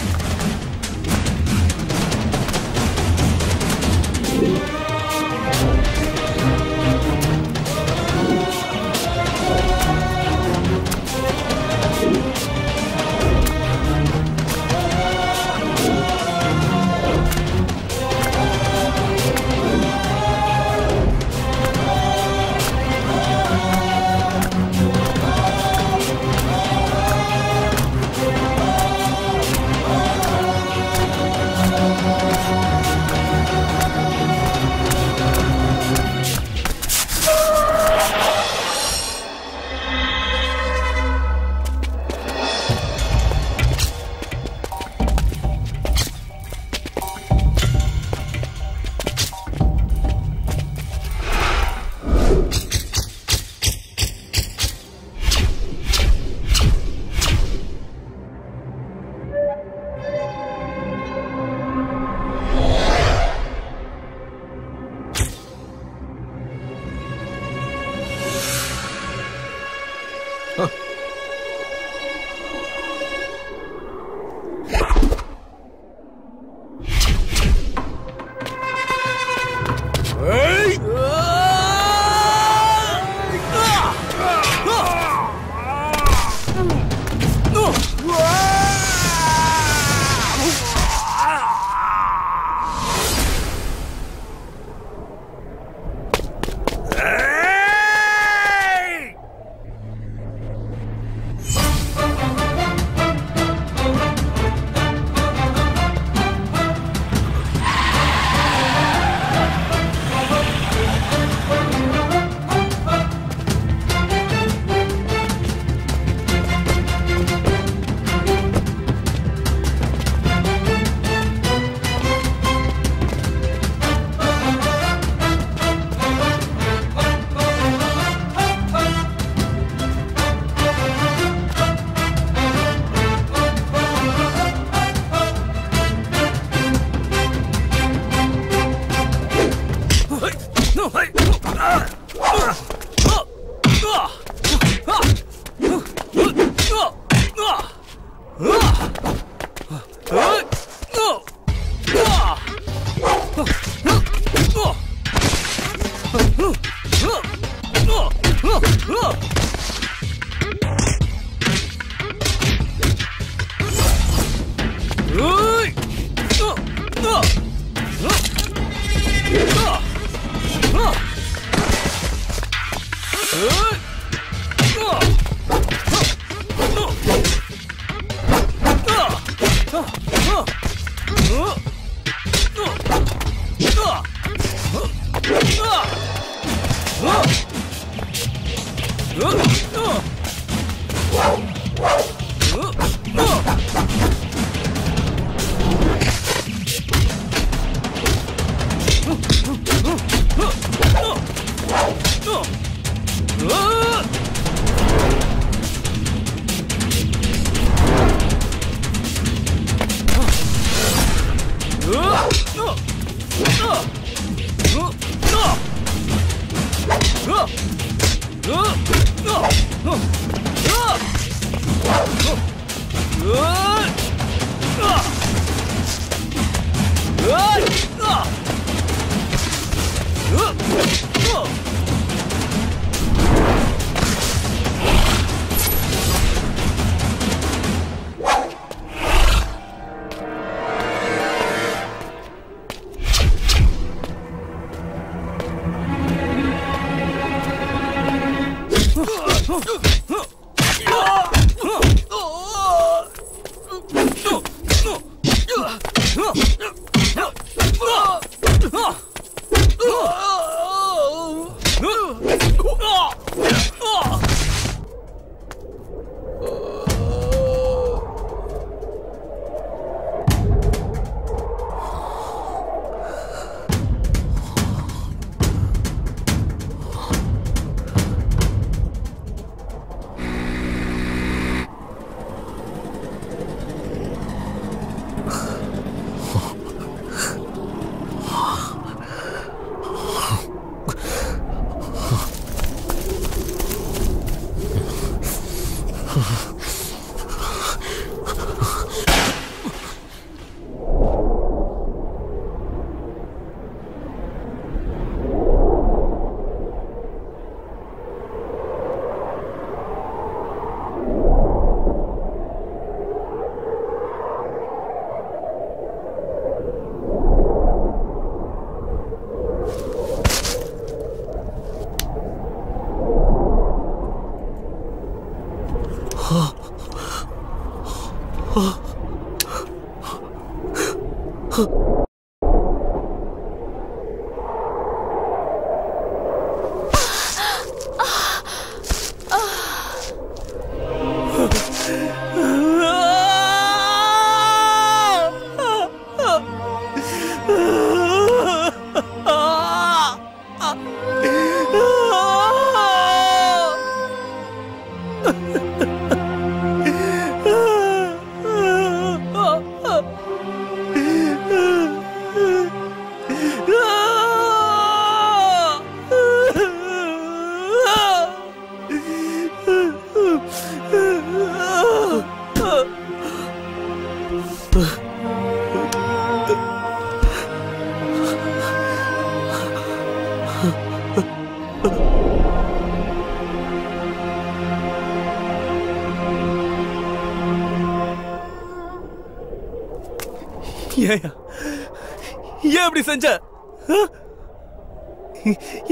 ஏன் அப்படி செஞ்ச?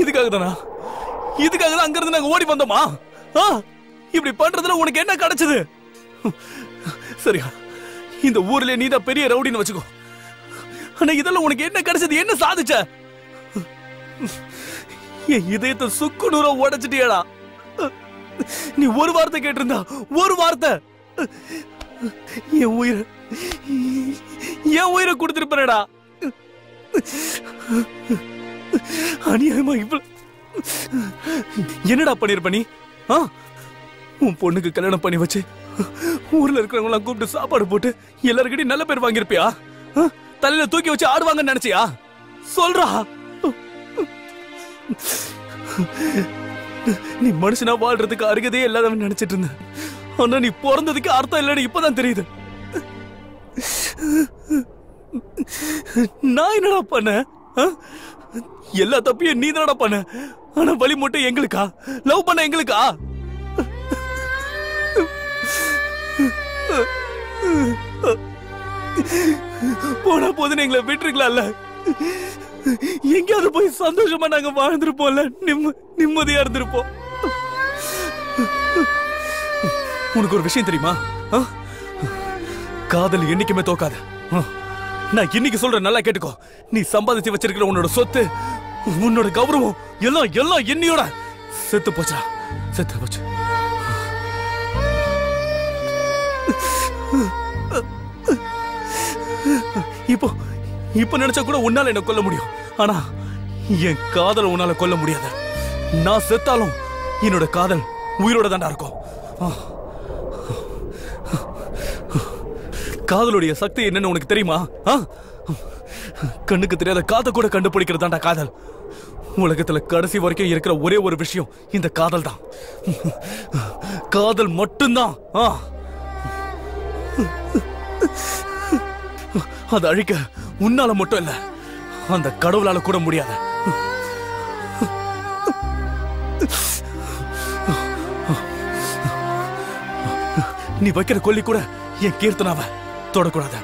இதுக்காக தானா? இதுக்காக தான் அங்க இருந்து நாங்க ஓடி வந்தோமா? இப்படி பண்றதுல உனக்கு என்ன கிடைச்சது? சரியா, இந்த ஊர்ல நீதான் பெரிய ரவுடின்னு வச்சுக்கோ. ஆனா இதெல்லாம் உனக்கு என்ன கிடைச்சது? என்ன சாதிச்ச? என் இதயத்தை சுக்கு நூறா உடைச்சிட்டியடா. நீ ஒரு வார்த்தை கேட்டிருந்தா, ஒரு வார்த்தை, என் உயிரை கொடுத்திருப்பேடா. அநியாயமா இவ்வளவு என்னடா பண்ணிருப்ப நீ? உன் பொண்ணுக்கு கல்யாணம் பண்ணி வச்சு ஊர்ல இருக்கிறவங்க எல்லாம் கூப்பிட்டு சாப்பாடு போட்டு எல்லாருக்கிட்டையும் நல்ல பேர் வாங்கியிருப்பியா? தலையில தூக்கி வச்சு ஆடுவாங்கன்னு நினைச்சியா? சொல்றா. நீ மனுஷனா வாழ்றதுக்கு அருகதையே இல்லாதவன் நினைச்சிட்டு இருந்த. ஆனா நீ பிறந்ததுக்கு அர்த்தம் இல்லைன்னு இப்பதான் தெரியுது. நான் என்னடா பண்ண? எல்லா தப்பையும் நீ தானடா பண்ண. ஆனா வலி மட்டும் எங்களுக்கா? லவ் பண்ண எங்களுக்கா? போனா போதுன்னு எங்களை விட்டுருக்கலாம்ல. எங்கேயாவது போய் சந்தோஷமா நாங்க வாழ்ந்திருப்போம்ல, நிம்மதியா இருந்திருப்போம். உனக்கு ஒரு விஷயம் தெரியுமா? காதல் என்னைக்குமே தோக்காது. நான் இன்னைக்கு சொல்றேன், நல்லா கேட்டுக்கோ. நீ சம்பாதிச்சு வச்சிருக்கிற உன்னோட சொத்து, உன்னோட கௌரவம் எல்லாம் எல்லாம் என்னையோட செத்து போச்சா, செத்து போச்சு. இப்போ இப்ப நினைச்சா கூட உன்னால என்ன கொல்ல முடியும். ஆனா என் காதல் உன்னால கொல்ல முடியாது. நான் செத்தாலும் என்னோட காதல் உயிரோட தாண்டா இருக்கும். காதலுடைய சக்தி என்னன்னு உனக்கு தெரியுமா? கண்ணுக்கு தெரியாத காதை கூட கண்டுபிடிக்கிறதாண்டா காதல். உலகத்துல கடைசி வரைக்கும் இருக்கிற ஒரே ஒரு விஷயம் இந்த காதல் தான். காதல் மட்டும்தான். அது அழிக்க உன்னால மட்டும் இல்ல, அந்த கடவுளால கூட முடியாது. நீ வைக்கிற கொல்லி கூட என் கீர்த்தனாவை தொடக்கூடாது.